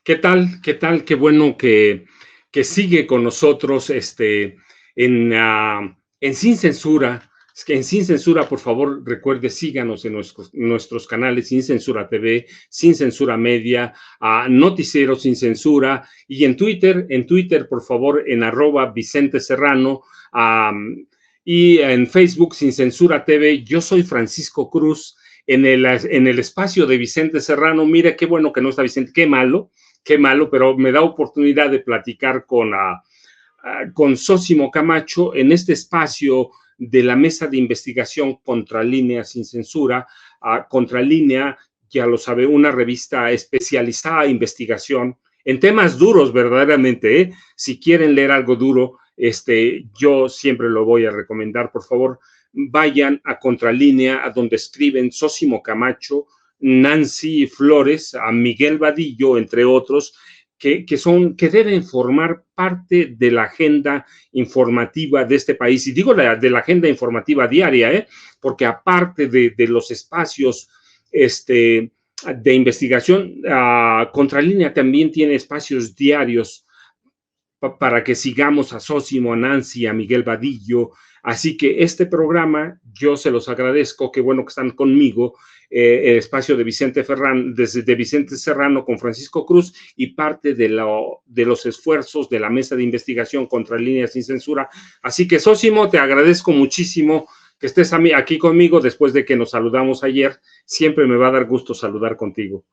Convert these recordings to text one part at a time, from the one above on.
¿Qué tal? ¿Qué tal? Qué bueno que sigue con nosotros en Sin Censura. Es que en Sin Censura, por favor, recuerde, síganos en nuestros canales Sin Censura TV, Sin Censura Media, Noticiero Sin Censura, y en Twitter, por favor, en @Vicente Serrano, y en Facebook Sin Censura TV. Yo soy Francisco Cruz. En el espacio de Vicente Serrano, mire qué bueno que no está Vicente, qué malo, pero me da oportunidad de platicar con Sósimo Camacho en este espacio de la mesa de investigación Contralínea Sin Censura. Contralínea, ya lo sabe, una revista especializada en investigación en temas duros verdaderamente, ¿eh? Si quieren leer algo duro, yo siempre lo voy a recomendar. Por favor, vayan a Contralínea, a donde escriben Sósimo Camacho, Nancy Flores, a Miguel Vadillo, entre otros, que deben formar parte de la agenda informativa de este país. Y digo de la agenda informativa diaria, porque aparte de los espacios de investigación, Contralínea también tiene espacios diarios para que sigamos a Sósimo, a Nancy, a Miguel Vadillo. Así que este programa, yo se los agradezco, qué bueno que están conmigo, el espacio de Vicente Serrano con Francisco Cruz, y parte de los esfuerzos de la mesa de investigación Contralínea Sin Censura. Así que, Sósimo, te agradezco muchísimo que estés aquí conmigo después de que nos saludamos ayer. Siempre me va a dar gusto saludar contigo.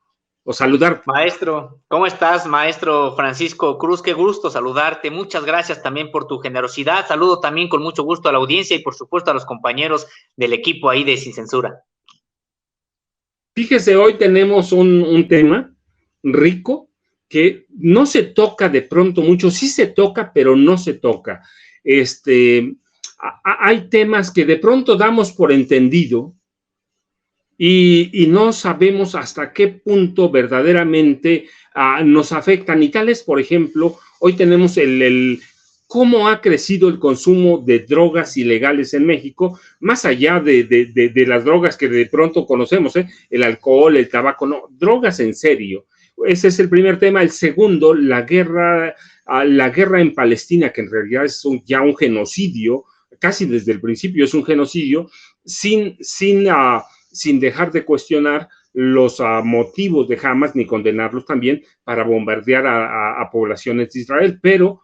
O saludar. Maestro, ¿cómo estás, maestro Francisco Cruz? Qué gusto saludarte. Muchas gracias también por tu generosidad. Saludo también con mucho gusto a la audiencia y, por supuesto, a los compañeros del equipo ahí de Sin Censura. Fíjese, hoy tenemos un tema rico que no se toca de pronto mucho, sí se toca, pero no se toca. Hay temas que de pronto damos por entendido y no sabemos hasta qué punto verdaderamente nos afectan. Y tales, por ejemplo, hoy tenemos cómo ha crecido el consumo de drogas ilegales en México, más allá de las drogas que de pronto conocemos, el alcohol, el tabaco, no, drogas en serio. Ese es el primer tema. El segundo, la guerra en Palestina, que en realidad es ya un genocidio, casi desde el principio es un genocidio, sin dejar de cuestionar los motivos de Hamas, ni condenarlos también para bombardear a poblaciones de Israel, pero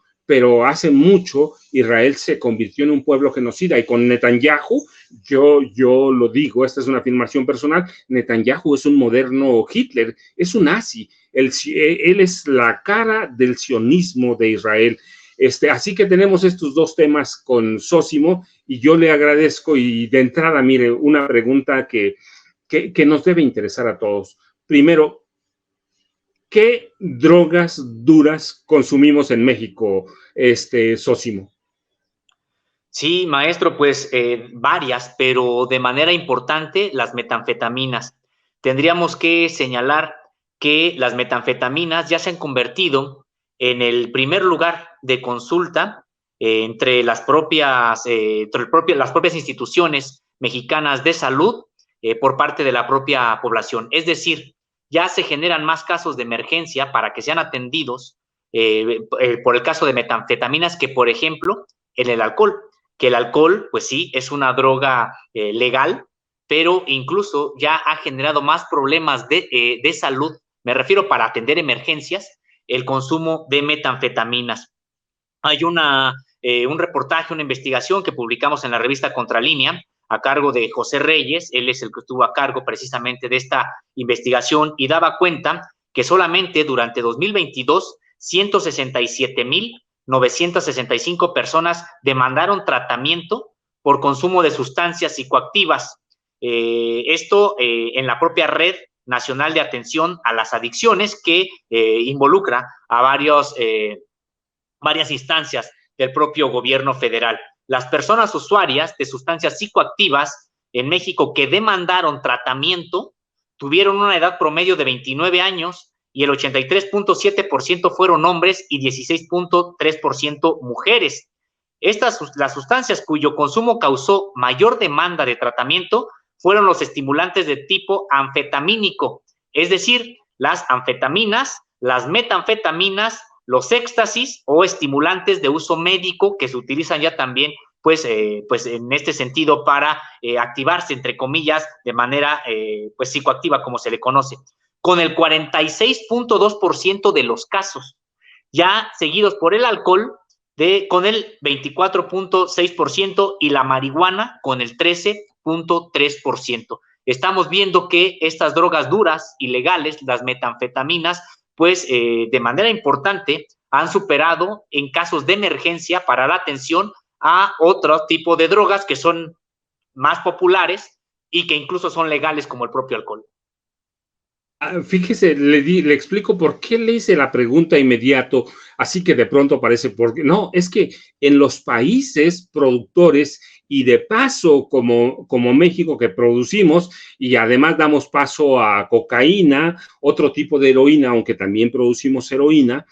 hace mucho Israel se convirtió en un pueblo genocida, y con Netanyahu, yo lo digo, esta es una afirmación personal, Netanyahu es un moderno Hitler, es un nazi, él es la cara del sionismo de Israel. Así que tenemos estos dos temas con Sósimo, y yo le agradezco. Y de entrada, mire, una pregunta que nos debe interesar a todos. Primero, ¿qué drogas duras consumimos en México, Sósimo? Sí, maestro, pues varias, pero de manera importante las metanfetaminas. Tendríamos que señalar que las metanfetaminas ya se han convertido en el primer lugar de consulta entre las propias instituciones mexicanas de salud por parte de la propia población. Es decir, ya se generan más casos de emergencia para que sean atendidos por el caso de metanfetaminas que, por ejemplo, en el alcohol. Que el alcohol, pues sí, es una droga legal, pero incluso ya ha generado más problemas de salud, me refiero para atender emergencias, el consumo de metanfetaminas. Hay un reportaje, una investigación que publicamos en la revista Contralínea, a cargo de José Reyes. Él es el que estuvo a cargo precisamente de esta investigación, y daba cuenta que solamente durante 2022, 167,965 personas demandaron tratamiento por consumo de sustancias psicoactivas. Esto en la propia Red Nacional de Atención a las Adicciones, que involucra a varias instancias del propio gobierno federal. Las personas usuarias de sustancias psicoactivas en México que demandaron tratamiento tuvieron una edad promedio de 29 años, y el 83.7% fueron hombres y 16.3% mujeres. Las sustancias cuyo consumo causó mayor demanda de tratamiento fueron los estimulantes de tipo anfetamínico, es decir, las anfetaminas, las metanfetaminas, los éxtasis o estimulantes de uso médico que se utilizan ya también pues en este sentido para activarse, entre comillas, de manera pues psicoactiva, como se le conoce, con el 46.2% de los casos, ya seguidos por el alcohol con el 24.6% y la marihuana con el 13.3%. Estamos viendo que estas drogas duras, ilegales, las metanfetaminas, pues de manera importante han superado en casos de emergencia para la atención a otro tipo de drogas que son más populares y que incluso son legales como el propio alcohol. Fíjese, le explico por qué le hice la pregunta inmediato, así que de pronto parece porque no, es que en los países productores y de paso como México que producimos y además damos paso a cocaína, otro tipo de heroína, aunque también producimos heroína,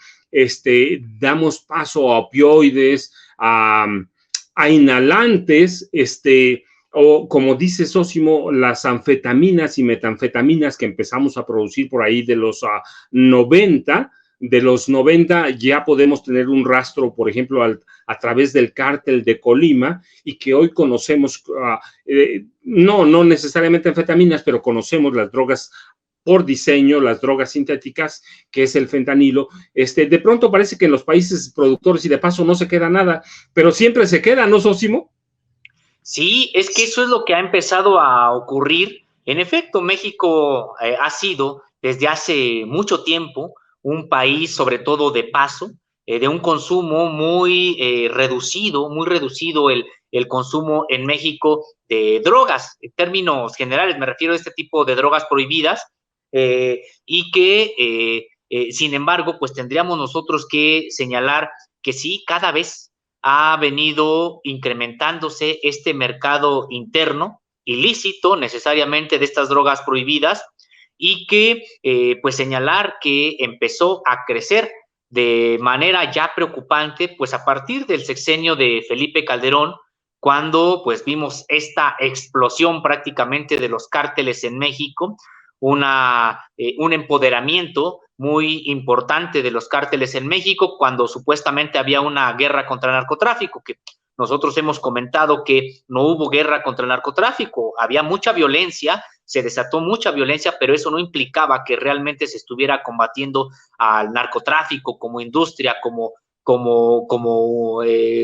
damos paso a opioides, a inhalantes, o como dice Sósimo, las anfetaminas y metanfetaminas que empezamos a producir por ahí de los 90, de los 90 ya podemos tener un rastro, por ejemplo, a través del cártel de Colima, y que hoy conocemos, no necesariamente anfetaminas, pero conocemos las drogas por diseño, las drogas sintéticas, que es el fentanilo. De pronto parece que en los países productores y de paso no se queda nada, pero siempre se queda, ¿no, Sósimo? Sí, es que eso es lo que ha empezado a ocurrir. En efecto, México ha sido desde hace mucho tiempo un país, sobre todo de paso, de un consumo muy reducido el consumo en México de drogas. En términos generales, me refiero a este tipo de drogas prohibidas y que, sin embargo, pues tendríamos nosotros que señalar que sí, cada vez ha venido incrementándose este mercado interno, ilícito necesariamente de estas drogas prohibidas, y que pues señalar que empezó a crecer de manera ya preocupante pues a partir del sexenio de Felipe Calderón, cuando pues vimos esta explosión prácticamente de los cárteles en México, un empoderamiento muy importante de los cárteles en México, cuando supuestamente había una guerra contra el narcotráfico, que nosotros hemos comentado que no hubo guerra contra el narcotráfico, había mucha violencia, se desató mucha violencia, pero eso no implicaba que realmente se estuviera combatiendo al narcotráfico como industria, como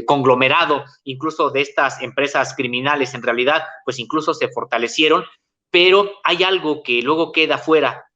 conglomerado, incluso de estas empresas criminales. En realidad, pues incluso se fortalecieron, pero hay algo que luego queda fuera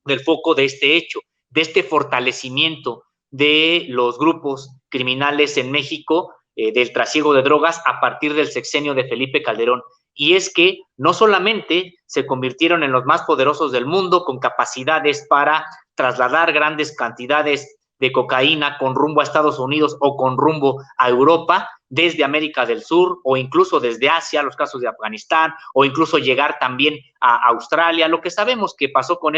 del foco de este hecho, de este fortalecimiento de los grupos criminales en México, del trasiego de drogas a partir del sexenio de Felipe Calderón. Y es que no solamente se convirtieron en los más poderosos del mundo con capacidades para trasladar grandes cantidades de cocaína con rumbo a Estados Unidos o con rumbo a Europa, desde América del Sur o incluso desde Asia, los casos de Afganistán, o incluso llegar también a Australia. Lo que sabemos que pasó con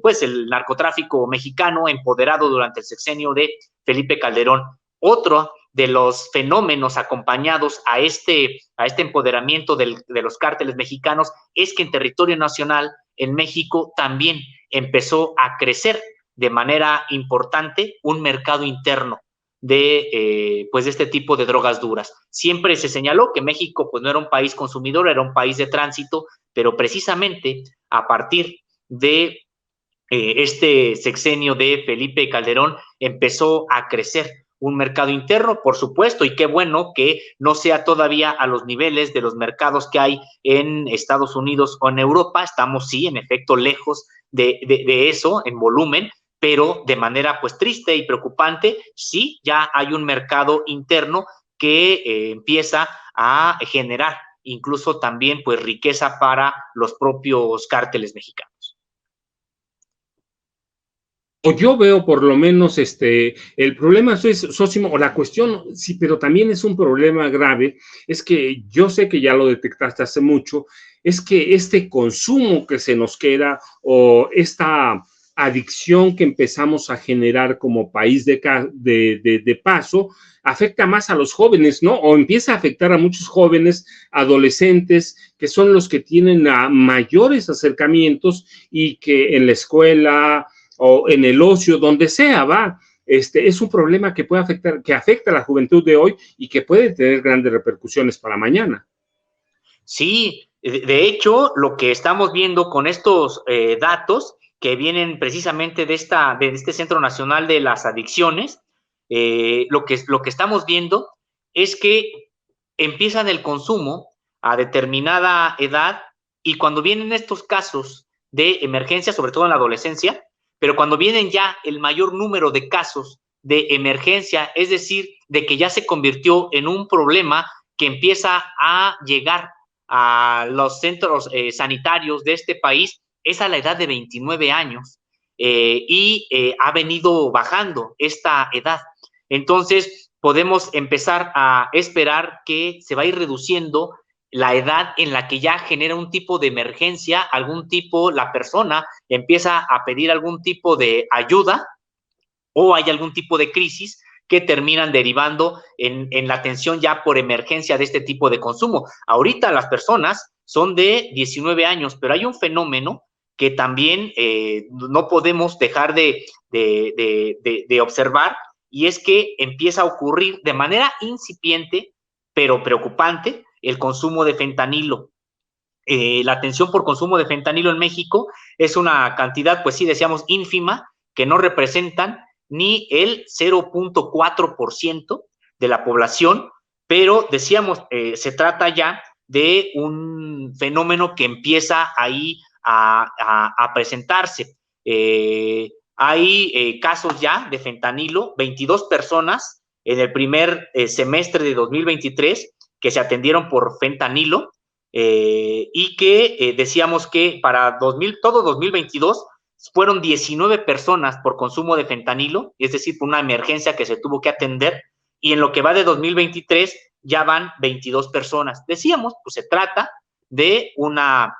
pues el narcotráfico mexicano empoderado durante el sexenio de Felipe Calderón. Otro de los fenómenos acompañados a este empoderamiento de los cárteles mexicanos es que en territorio nacional, en México, también empezó a crecer de manera importante un mercado interno pues de este tipo de drogas duras. Siempre se señaló que México pues no era un país consumidor, era un país de tránsito, pero precisamente a partir de este sexenio de Felipe Calderón empezó a crecer un mercado interno, por supuesto, y qué bueno que no sea todavía a los niveles de los mercados que hay en Estados Unidos o en Europa. Estamos, sí, en efecto, lejos de eso en volumen, pero de manera pues triste y preocupante, sí, ya hay un mercado interno que empieza a generar incluso también pues riqueza para los propios cárteles mexicanos. O yo veo por lo menos el problema es, Sósimo, o la cuestión, sí, pero también es un problema grave, es que yo sé que ya lo detectaste hace mucho, es que este consumo que se nos queda o esta adicción que empezamos a generar como país de paso, afecta más a los jóvenes, ¿no? O empieza a afectar a muchos jóvenes, adolescentes, que son los que tienen mayores acercamientos y que en la escuela o en el ocio, donde sea, va. Es un problema que puede afectar, que afecta a la juventud de hoy y que puede tener grandes repercusiones para mañana. Sí, de hecho, lo que estamos viendo con estos datos que vienen precisamente de este Centro Nacional de las Adicciones, lo que estamos viendo es que empiezan el consumo a determinada edad y cuando vienen estos casos de emergencia, sobre todo en la adolescencia, pero cuando vienen ya el mayor número de casos de emergencia, es decir, de que ya se convirtió en un problema que empieza a llegar a los centros sanitarios de este país, es a la edad de 29 años y ha venido bajando esta edad. Entonces, podemos empezar a esperar que se va a ir reduciendo la edad en la que ya genera un tipo de emergencia, algún tipo, la persona empieza a pedir algún tipo de ayuda o hay algún tipo de crisis que terminan derivando en la atención ya por emergencia de este tipo de consumo. Ahorita las personas son de 19 años, pero hay un fenómeno que también no podemos dejar de observar, y es que empieza a ocurrir de manera incipiente, pero preocupante, el consumo de fentanilo. La atención por consumo de fentanilo en México es una cantidad, pues sí, decíamos, ínfima, que no representan ni el 0.4% de la población, pero decíamos, se trata ya de un fenómeno que empieza ahí a presentarse. Hay casos ya de fentanilo, 22 personas en el primer semestre de 2023 que se atendieron por fentanilo, y que decíamos que para todo 2022 fueron 19 personas por consumo de fentanilo, es decir, por una emergencia que se tuvo que atender, y en lo que va de 2023 ya van 22 personas. Decíamos, pues se trata de una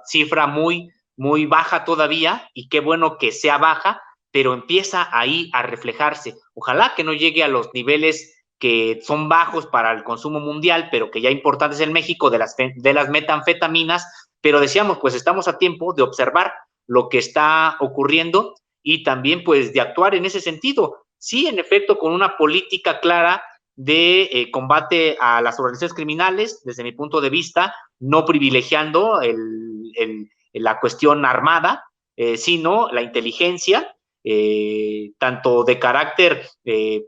cifra muy, muy baja todavía, y qué bueno que sea baja, pero empieza ahí a reflejarse. Ojalá que no llegue a los niveles que son bajos para el consumo mundial, pero que ya importantes en México, de las metanfetaminas, pero decíamos, pues estamos a tiempo de observar lo que está ocurriendo y también pues de actuar en ese sentido. Sí, en efecto, con una política clara de combate a las organizaciones criminales, desde mi punto de vista, no privilegiando la cuestión armada, sino la inteligencia, tanto de carácter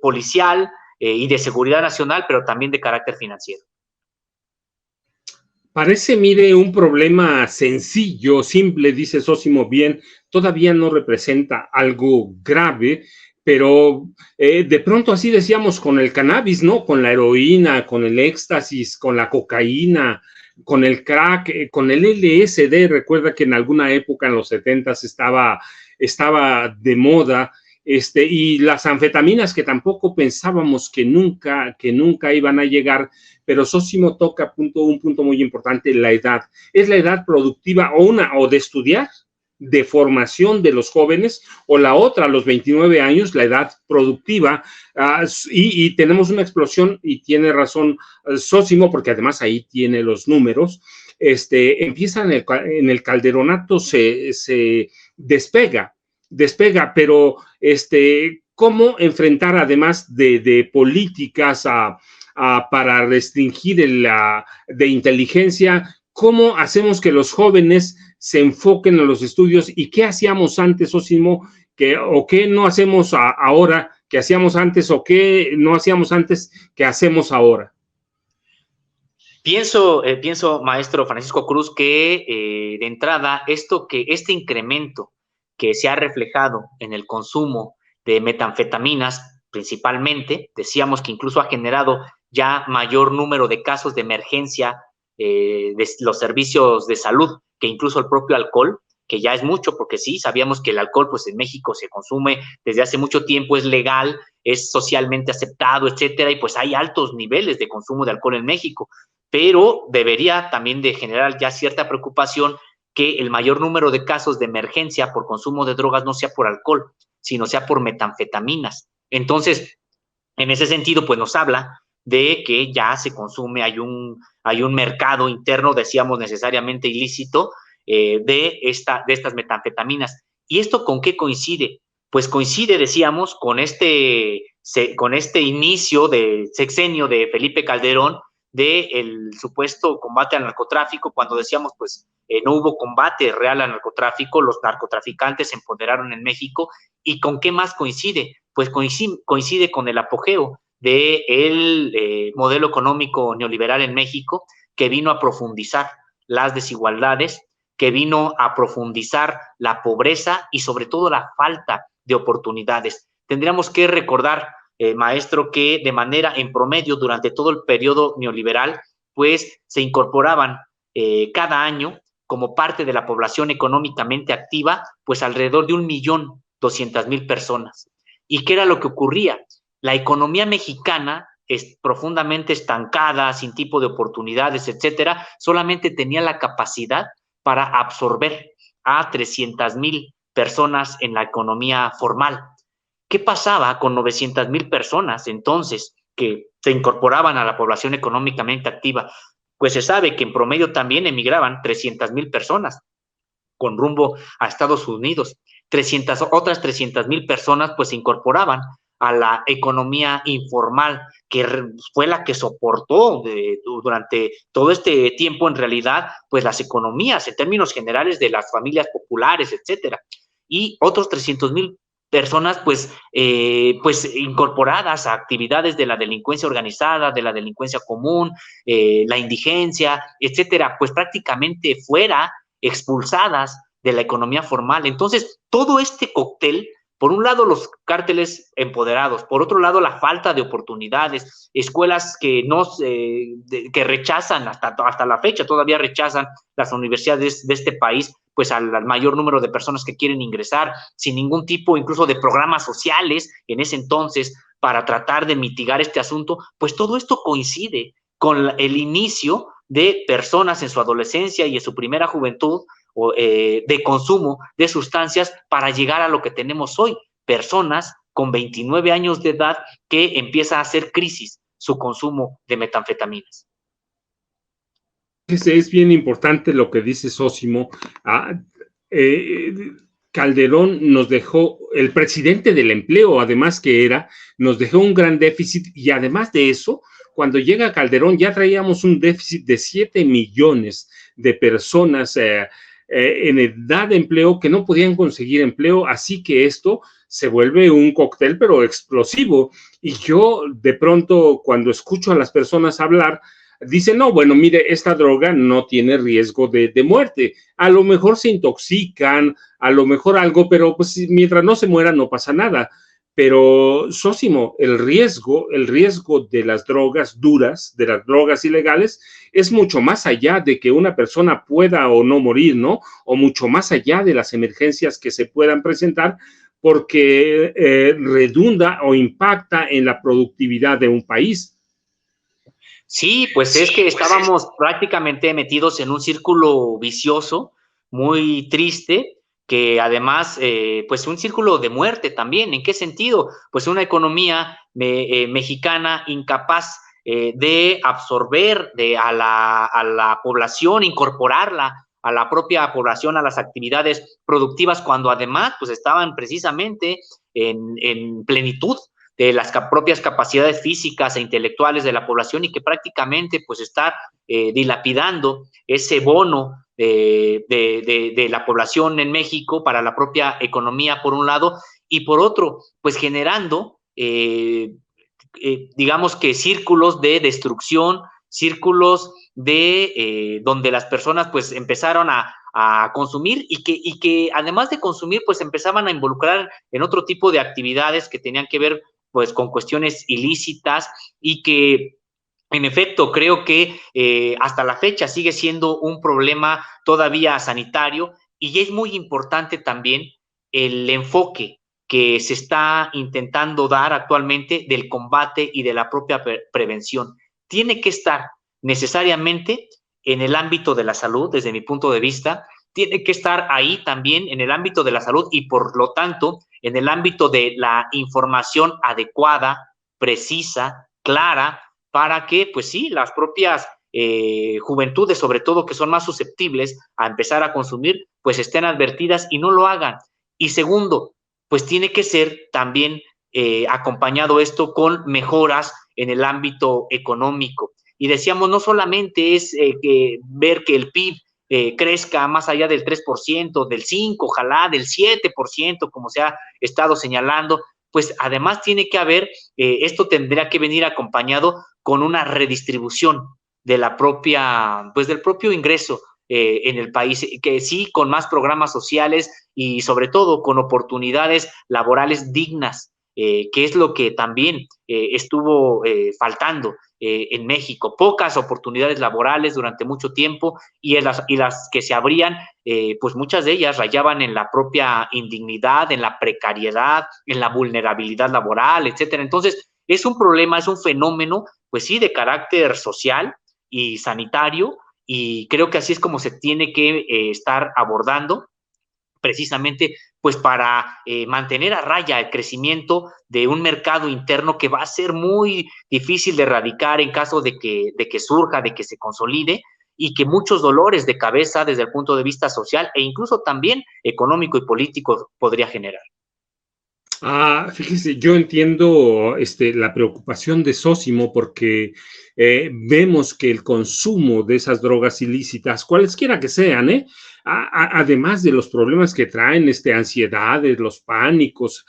policial, y de seguridad nacional, pero también de carácter financiero. Parece, mire, un problema sencillo, simple, dice Sósimo bien, todavía no representa algo grave, pero de pronto así decíamos con el cannabis, ¿no? Con la heroína, con el éxtasis, con la cocaína, con el crack, con el LSD. Recuerda que en alguna época en los 70s estaba de moda. Y las anfetaminas que tampoco pensábamos que nunca iban a llegar, pero Sósimo toca un punto muy importante, la edad. Es la edad productiva o de estudiar, de formación de los jóvenes, o la otra, a los 29 años, la edad productiva, y tenemos una explosión, y tiene razón Sósimo, porque además ahí tiene los números. Empieza en el calderonato, se despega, pero ¿cómo enfrentar, además de políticas para restringir de inteligencia, cómo hacemos que los jóvenes se enfoquen en los estudios? ¿Y qué hacíamos antes, Sósimo, o qué no hacemos ahora que hacíamos antes, o qué no hacíamos antes que hacemos ahora? Pienso, maestro Francisco Cruz, que de entrada este incremento que se ha reflejado en el consumo de metanfetaminas principalmente, decíamos que incluso ha generado ya mayor número de casos de emergencia de los servicios de salud que incluso el propio alcohol, que ya es mucho, porque sí, sabíamos que el alcohol pues en México se consume desde hace mucho tiempo, es legal, es socialmente aceptado, etcétera, y pues hay altos niveles de consumo de alcohol en México, pero debería también de generar ya cierta preocupación que el mayor número de casos de emergencia por consumo de drogas no sea por alcohol, sino sea por metanfetaminas. Entonces, en ese sentido, pues nos habla de que ya se consume, hay un mercado interno, decíamos necesariamente ilícito, de estas metanfetaminas. ¿Y esto con qué coincide? Pues coincide, decíamos, con este inicio de sexenio de Felipe Calderón, del supuesto combate al narcotráfico, cuando decíamos, pues, no hubo combate real al narcotráfico, los narcotraficantes se empoderaron en México. ¿Y con qué más coincide? Pues coincide con el apogeo del modelo económico neoliberal en México, que vino a profundizar las desigualdades, que vino a profundizar la pobreza y sobre todo la falta de oportunidades. Tendríamos que recordar, maestro, que de manera en promedio durante todo el periodo neoliberal, pues se incorporaban cada año como parte de la población económicamente activa, pues alrededor de 1.200.000 personas. ¿Y qué era lo que ocurría? La economía mexicana es profundamente estancada, sin tipo de oportunidades, etcétera, solamente tenía la capacidad para absorber a 300.000 personas en la economía formal. ¿Qué pasaba con 900.000 personas entonces que se incorporaban a la población económicamente activa? Pues se sabe que en promedio también emigraban 300.000 personas con rumbo a Estados Unidos. Otras 300.000 personas pues se incorporaban a la economía informal, que fue la que soportó durante todo este tiempo en realidad pues las economías en términos generales de las familias populares, etcétera. Y otros 300.000 personas pues incorporadas a actividades de la delincuencia organizada, de la delincuencia común, la indigencia, etcétera, pues prácticamente fuera expulsadas de la economía formal. Entonces, todo este cóctel, por un lado los cárteles empoderados, por otro lado la falta de oportunidades, escuelas que que rechazan hasta la fecha, todavía rechazan las universidades de este país, pues al mayor número de personas que quieren ingresar, sin ningún tipo incluso de programas sociales en ese entonces para tratar de mitigar este asunto, pues todo esto coincide con el inicio de personas en su adolescencia y en su primera juventud de consumo de sustancias para llegar a lo que tenemos hoy, personas con 29 años de edad que empieza a hacer crisis su consumo de metanfetaminas. Es bien importante lo que dice Sósimo. Calderón nos dejó, el presidente del empleo, además que era, nos dejó un gran déficit y además de eso, cuando llega Calderón ya traíamos un déficit de 7 millones de personas en edad de empleo que no podían conseguir empleo, así que esto se vuelve un cóctel pero explosivo. Y yo de pronto cuando escucho a las personas hablar, dicen, no, bueno, mire, esta droga no tiene riesgo de muerte. A lo mejor se intoxican, a lo mejor algo, pero pues mientras no se mueran no pasa nada. Pero, Sósimo, el riesgo de las drogas duras, de las drogas ilegales, es mucho más allá de que una persona pueda o no morir, ¿no? O mucho más allá de las emergencias que se puedan presentar, porque redunda o impacta en la productividad de un país. Sí, pues es que estábamos prácticamente metidos en un círculo vicioso, muy triste, que además, pues un círculo de muerte también. ¿En qué sentido? Pues una economía mexicana incapaz de absorber a la población, incorporarla a la propia población, a las actividades productivas, cuando además pues estaban precisamente en plenitud de las propias capacidades físicas e intelectuales de la población y que prácticamente pues está dilapidando ese bono de la población en México para la propia economía por un lado y por otro pues generando digamos que círculos de destrucción, círculos de donde las personas pues empezaron a consumir y que además de consumir pues empezaban a involucrar en otro tipo de actividades que tenían que ver pues con cuestiones ilícitas y que en efecto creo que hasta la fecha sigue siendo un problema todavía sanitario y es muy importante también el enfoque que se está intentando dar actualmente del combate y de la propia prevención. Tiene que estar necesariamente en el ámbito de la salud, desde mi punto de vista, tiene que estar ahí también en el ámbito de la salud y por lo tanto en el ámbito de la información adecuada, precisa, clara, para que, pues sí, las propias juventudes, sobre todo que son más susceptibles a empezar a consumir, pues estén advertidas y no lo hagan. Y segundo, pues tiene que ser también acompañado esto con mejoras en el ámbito económico. Y decíamos, no solamente es ver que el PIB crezca más allá del 3%, del 5%, ojalá del 7%, como se ha estado señalando, pues además tiene que haber, esto tendría que venir acompañado con una redistribución de la propia, pues del propio ingreso en el país, que sí, con más programas sociales y sobre todo con oportunidades laborales dignas, que es lo que también estuvo faltando en México. Pocas oportunidades laborales durante mucho tiempo y las que se abrían, pues muchas de ellas rayaban en la propia indignidad, en la precariedad, en la vulnerabilidad laboral, etcétera. Entonces, es un problema, es un fenómeno, pues sí, de carácter social y sanitario, y creo que así es como se tiene que estar abordando, precisamente pues para mantener a raya el crecimiento de un mercado interno que va a ser muy difícil de erradicar en caso de que surja, de que se consolide, y que muchos dolores de cabeza desde el punto de vista social e incluso también económico y político podría generar. Fíjese, yo entiendo la preocupación de Sósimo porque vemos que el consumo de esas drogas ilícitas, cualesquiera que sean, además de los problemas que traen, ansiedades, los pánicos,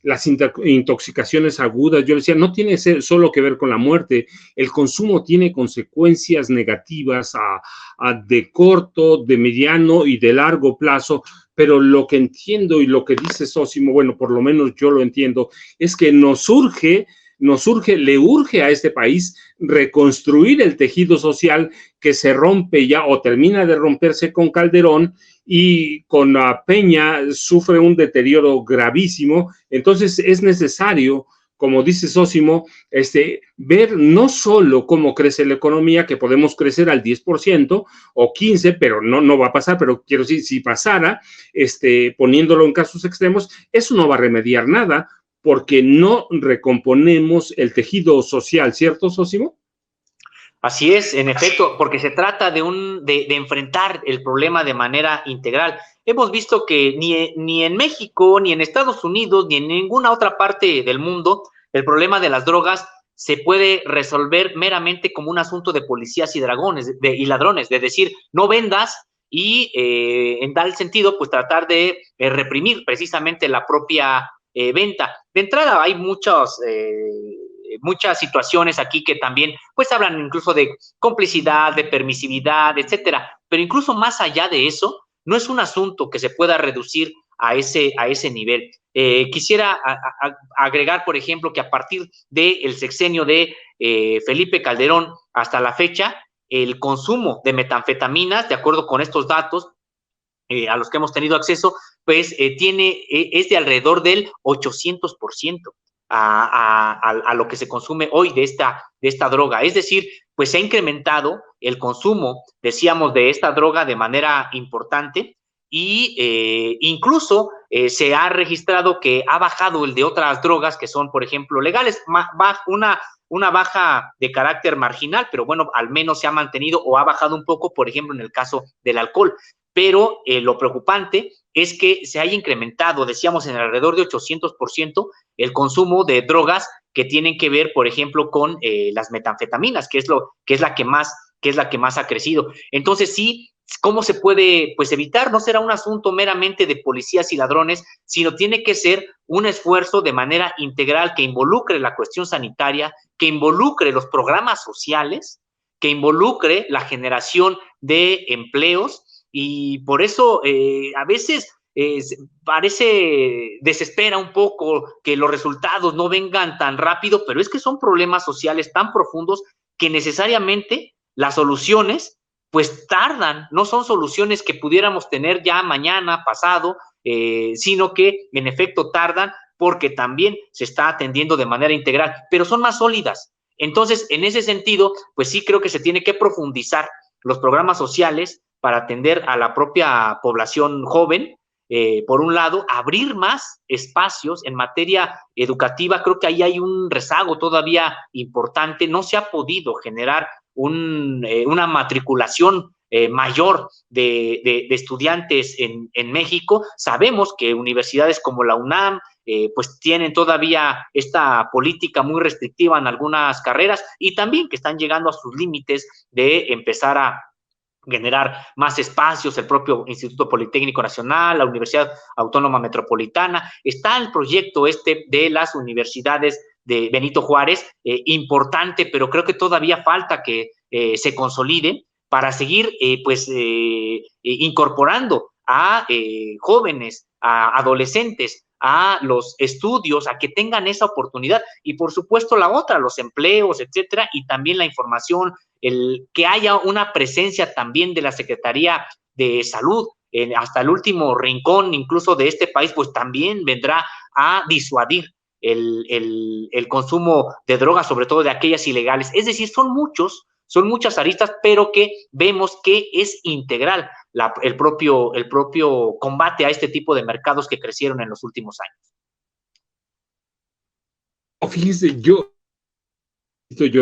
las intoxicaciones agudas, yo decía, no tiene solo que ver con la muerte, el consumo tiene consecuencias negativas de corto, de mediano y de largo plazo. Pero lo que entiendo y lo que dice Sósimo, bueno, por lo menos yo lo entiendo, es que le urge a este país reconstruir el tejido social que se rompe ya o termina de romperse con Calderón, y con Peña sufre un deterioro gravísimo. Entonces es necesario, como dice Sósimo, ver no solo cómo crece la economía, que podemos crecer al 10% o 15%, pero no va a pasar, pero quiero decir, si pasara, poniéndolo en casos extremos, eso no va a remediar nada, porque no recomponemos el tejido social, ¿cierto, Sósimo? Así es, en efecto, porque se trata de enfrentar el problema de manera integral. Hemos visto que ni en México, ni en Estados Unidos, ni en ninguna otra parte del mundo, el problema de las drogas se puede resolver meramente como un asunto de policías y y ladrones, de decir, no vendas y en tal sentido, pues tratar de reprimir precisamente la propia venta. De entrada, hay muchas situaciones aquí que también pues hablan incluso de complicidad, de permisividad, etcétera, pero incluso más allá de eso, no es un asunto que se pueda reducir a ese nivel. Quisiera agregar, por ejemplo, que a partir del sexenio de Felipe Calderón hasta la fecha, el consumo de metanfetaminas, de acuerdo con estos datos a los que hemos tenido acceso, pues es de alrededor del 800% a lo que se consume hoy de esta droga. Es decir, pues se ha incrementado el consumo, decíamos, de esta droga de manera importante, y incluso se ha registrado que ha bajado el de otras drogas que son, por ejemplo, legales, una baja de carácter marginal, pero bueno, al menos se ha mantenido o ha bajado un poco, por ejemplo, en el caso del alcohol. Pero lo preocupante es que se haya incrementado, decíamos, en alrededor de 800% el consumo de drogas que tienen que ver, por ejemplo, con las metanfetaminas, que es la que más ha crecido. Entonces, sí, ¿cómo se puede pues evitar? No será un asunto meramente de policías y ladrones, sino tiene que ser un esfuerzo de manera integral que involucre la cuestión sanitaria, que involucre los programas sociales, que involucre la generación de empleos. Y por eso a veces desespera un poco que los resultados no vengan tan rápido, pero es que son problemas sociales tan profundos que necesariamente las soluciones pues tardan, no son soluciones que pudiéramos tener ya mañana, pasado, sino que en efecto tardan porque también se está atendiendo de manera integral, pero son más sólidas. Entonces, en ese sentido, pues sí creo que se tiene que profundizar los programas sociales para atender a la propia población joven, por un lado, abrir más espacios en materia educativa. Creo que ahí hay un rezago todavía importante, no se ha podido generar una matriculación mayor de estudiantes en México. Sabemos que universidades como la UNAM, pues tienen todavía esta política muy restrictiva en algunas carreras y también que están llegando a sus límites de empezar a generar más espacios, el propio Instituto Politécnico Nacional, la Universidad Autónoma Metropolitana. Está el proyecto de las universidades de Benito Juárez, importante, pero creo que todavía falta que se consolide para seguir incorporando a jóvenes, a adolescentes, a los estudios, a que tengan esa oportunidad. Y por supuesto la otra, los empleos, etcétera, y también la información, que haya una presencia también de la Secretaría de Salud hasta el último rincón incluso de este país, pues también vendrá a disuadir el consumo de drogas, sobre todo de aquellas ilegales. Es decir, son muchas aristas, pero que vemos que es integral el propio combate a este tipo de mercados que crecieron en los últimos años. Fíjese, yo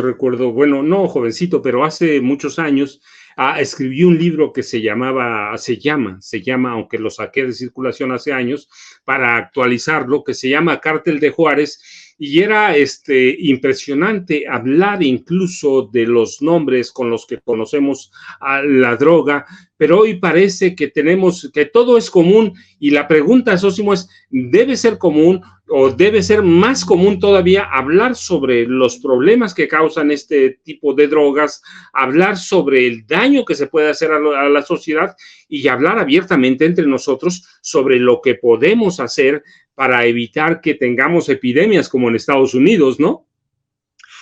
recuerdo, bueno, no jovencito, pero hace muchos años, escribí un libro que se llama, aunque lo saqué de circulación hace años, para actualizarlo, que se llama Cártel de Juárez, y era impresionante hablar incluso de los nombres con los que conocemos a la droga, pero hoy parece que todo es común, y la pregunta, Sósimo, es, ¿debe ser común o debe ser más común todavía hablar sobre los problemas que causan este tipo de drogas, hablar sobre el daño que se puede hacer a la sociedad y hablar abiertamente entre nosotros sobre lo que podemos hacer para evitar que tengamos epidemias como en Estados Unidos, ¿no?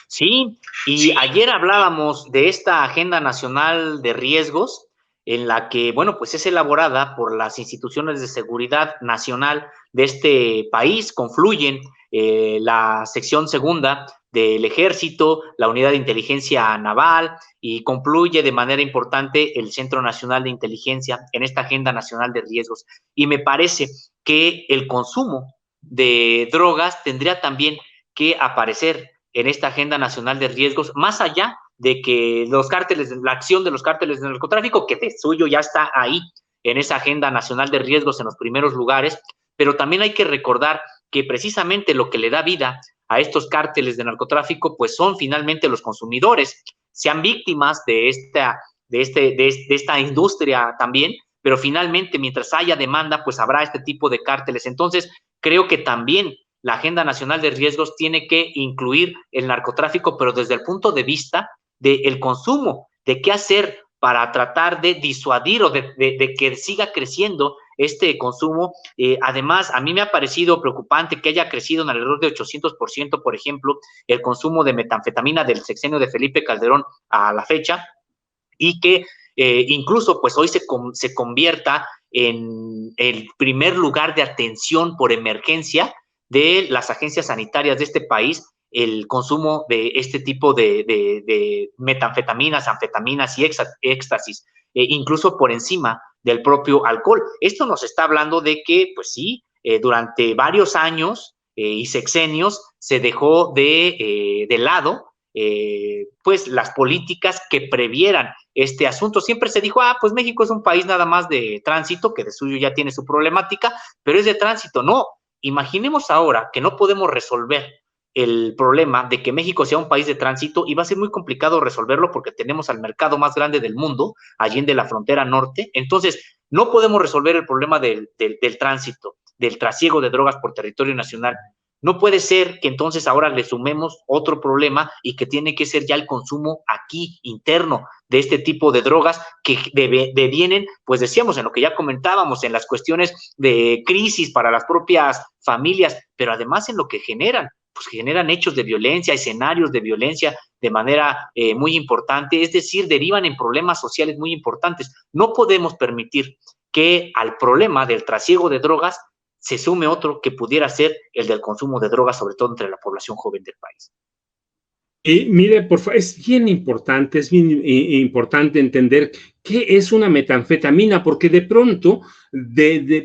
Sí, y ayer hablábamos de esta Agenda Nacional de Riesgos, en la que, bueno, pues es elaborada por las instituciones de seguridad nacional de este país. Confluyen la sección segunda del Ejército, la Unidad de Inteligencia Naval, y concluye de manera importante el Centro Nacional de Inteligencia en esta Agenda Nacional de Riesgos. Y me parece que el consumo de drogas tendría también que aparecer en esta Agenda Nacional de Riesgos, más allá de que la acción de los cárteles de narcotráfico, que de suyo ya está ahí en esa Agenda Nacional de Riesgos en los primeros lugares, pero también hay que recordar que precisamente lo que le da vida a estos cárteles de narcotráfico, pues son finalmente los consumidores, sean víctimas de esta industria también, pero finalmente mientras haya demanda, pues habrá este tipo de cárteles. Entonces, creo que también la Agenda Nacional de Riesgos tiene que incluir el narcotráfico, pero desde el punto de vista del consumo, de qué hacer para tratar de disuadir o de que siga creciendo este consumo. Además, a mí me ha parecido preocupante que haya crecido en alrededor de 800%, por ejemplo, el consumo de metanfetamina del sexenio de Felipe Calderón a la fecha, y que incluso pues hoy se convierta en el primer lugar de atención por emergencia de las agencias sanitarias de este país, el consumo de este tipo de metanfetaminas, anfetaminas y éxtasis, incluso por encima del propio alcohol. Esto nos está hablando de que, pues sí, durante varios años y sexenios se dejó de lado pues las políticas que previeran este asunto. Siempre se dijo, pues México es un país nada más de tránsito, que de suyo ya tiene su problemática, pero es de tránsito. No, imaginemos ahora que no podemos resolver el problema de que México sea un país de tránsito, y va a ser muy complicado resolverlo porque tenemos al mercado más grande del mundo, allí en la frontera norte. Entonces, no podemos resolver el problema del tránsito, del trasiego de drogas por territorio nacional. No puede ser que entonces ahora le sumemos otro problema, y que tiene que ser ya el consumo aquí interno de este tipo de drogas que devienen, pues decíamos, en lo que ya comentábamos, en las cuestiones de crisis para las propias familias, pero además en lo que generan, pues generan hechos de violencia, escenarios de violencia de manera muy importante, es decir, derivan en problemas sociales muy importantes. No podemos permitir que al problema del trasiego de drogas se sume otro que pudiera ser el del consumo de drogas, sobre todo entre la población joven del país. Mire, por favor, es bien importante entender qué es una metanfetamina, porque de pronto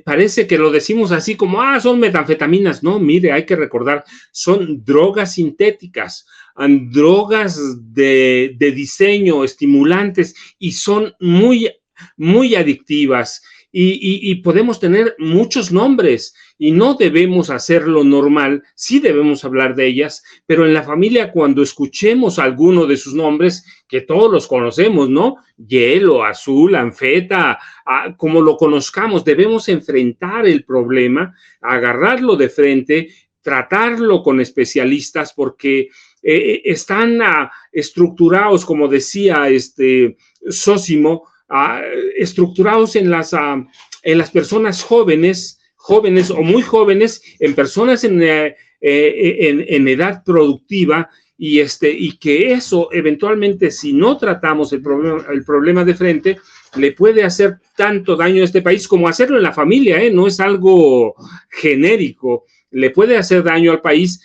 parece que lo decimos así como, son metanfetaminas. No, mire, hay que recordar, son drogas sintéticas. drogas de diseño, estimulantes, y son muy adictivas. Y podemos tener muchos nombres y no debemos hacerlo normal, sí debemos hablar de ellas, pero en la familia cuando escuchemos alguno de sus nombres, que todos los conocemos, ¿no? Hielo, azul, anfeta, como lo conozcamos, debemos enfrentar el problema, agarrarlo de frente, tratarlo con especialistas porque están estructurados, como decía Zósimo, estructurados en las personas jóvenes o muy jóvenes, en personas en edad productiva, y que eso eventualmente, si no tratamos el problema de frente, le puede hacer tanto daño a este país como hacerlo en la familia, no es algo genérico, le puede hacer daño al país,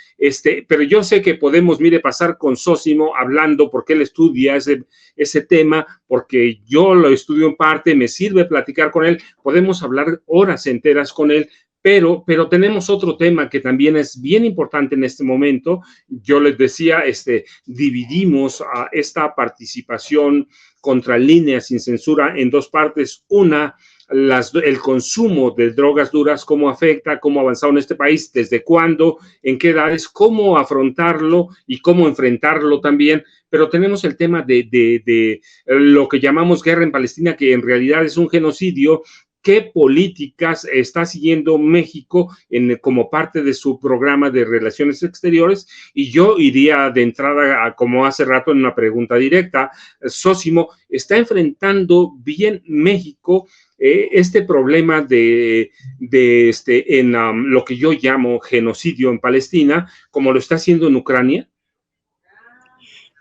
pero yo sé que podemos, pasar con Zósimo hablando, porque él estudia ese tema, porque yo lo estudio en parte, me sirve platicar con él, podemos hablar horas enteras con él, pero tenemos otro tema que también es bien importante en este momento. Yo les decía, dividimos esta participación contra Línea Sin Censura en dos partes. Una, el consumo de drogas duras, cómo afecta, cómo ha avanzado en este país, desde cuándo, en qué edades, cómo afrontarlo y cómo enfrentarlo también. Pero tenemos el tema de lo que llamamos guerra en Palestina, que en realidad es un genocidio. ¿Qué políticas está siguiendo México como parte de su programa de relaciones exteriores? Y yo iría de entrada, como hace rato, en una pregunta directa. Zósimo, ¿está enfrentando bien México este problema en lo que yo llamo genocidio en Palestina, como lo está haciendo en Ucrania?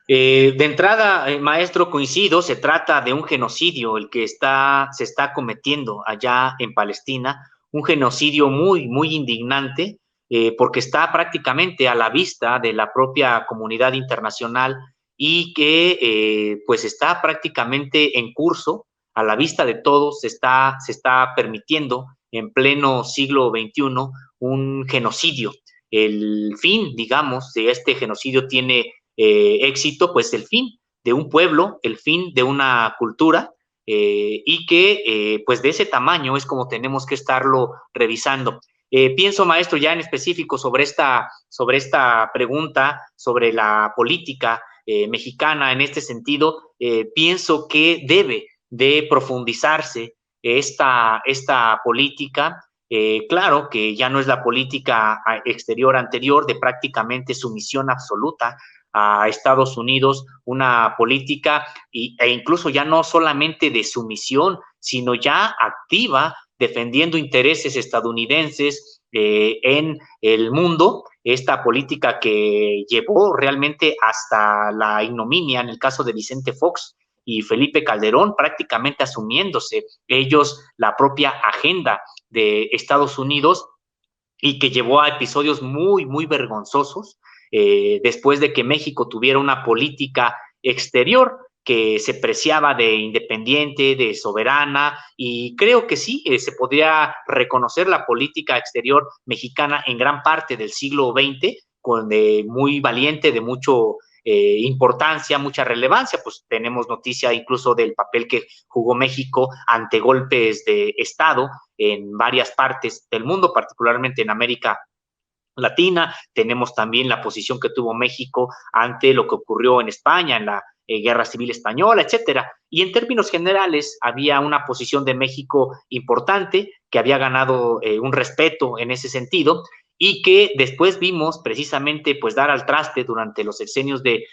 De entrada, maestro, coincido, se trata de un genocidio el que se está cometiendo allá en Palestina, un genocidio muy, muy indignante, porque está prácticamente a la vista de la propia comunidad internacional y que pues está prácticamente en curso, a la vista de todos, se está permitiendo en pleno siglo XXI un genocidio. El fin, digamos, de este genocidio tiene éxito, pues el fin de un pueblo, el fin de una cultura, y que pues de ese tamaño es como tenemos que estarlo revisando. Pienso, maestro, ya en específico sobre esta pregunta, sobre la política mexicana en este sentido, pienso que debe de profundizarse esta política. Claro que ya no es la política exterior anterior de prácticamente sumisión absoluta a Estados Unidos, una política e incluso ya no solamente de sumisión, sino ya activa, defendiendo intereses estadounidenses en el mundo, esta política que llevó realmente hasta la ignominia en el caso de Vicente Fox y Felipe Calderón, prácticamente asumiéndose ellos la propia agenda de Estados Unidos, y que llevó a episodios muy, muy vergonzosos, después de que México tuviera una política exterior que se preciaba de independiente, de soberana, y creo que sí, se podría reconocer la política exterior mexicana en gran parte del siglo XX, muy valiente, de mucho importancia, mucha relevancia. Pues tenemos noticia incluso del papel que jugó México ante golpes de Estado en varias partes del mundo, particularmente en América Latina. Tenemos también la posición que tuvo México ante lo que ocurrió en España, en la Guerra Civil Española, etcétera. Y en términos generales, había una posición de México importante, que había ganado un respeto en ese sentido, y que después vimos precisamente pues dar al traste durante los sexenios de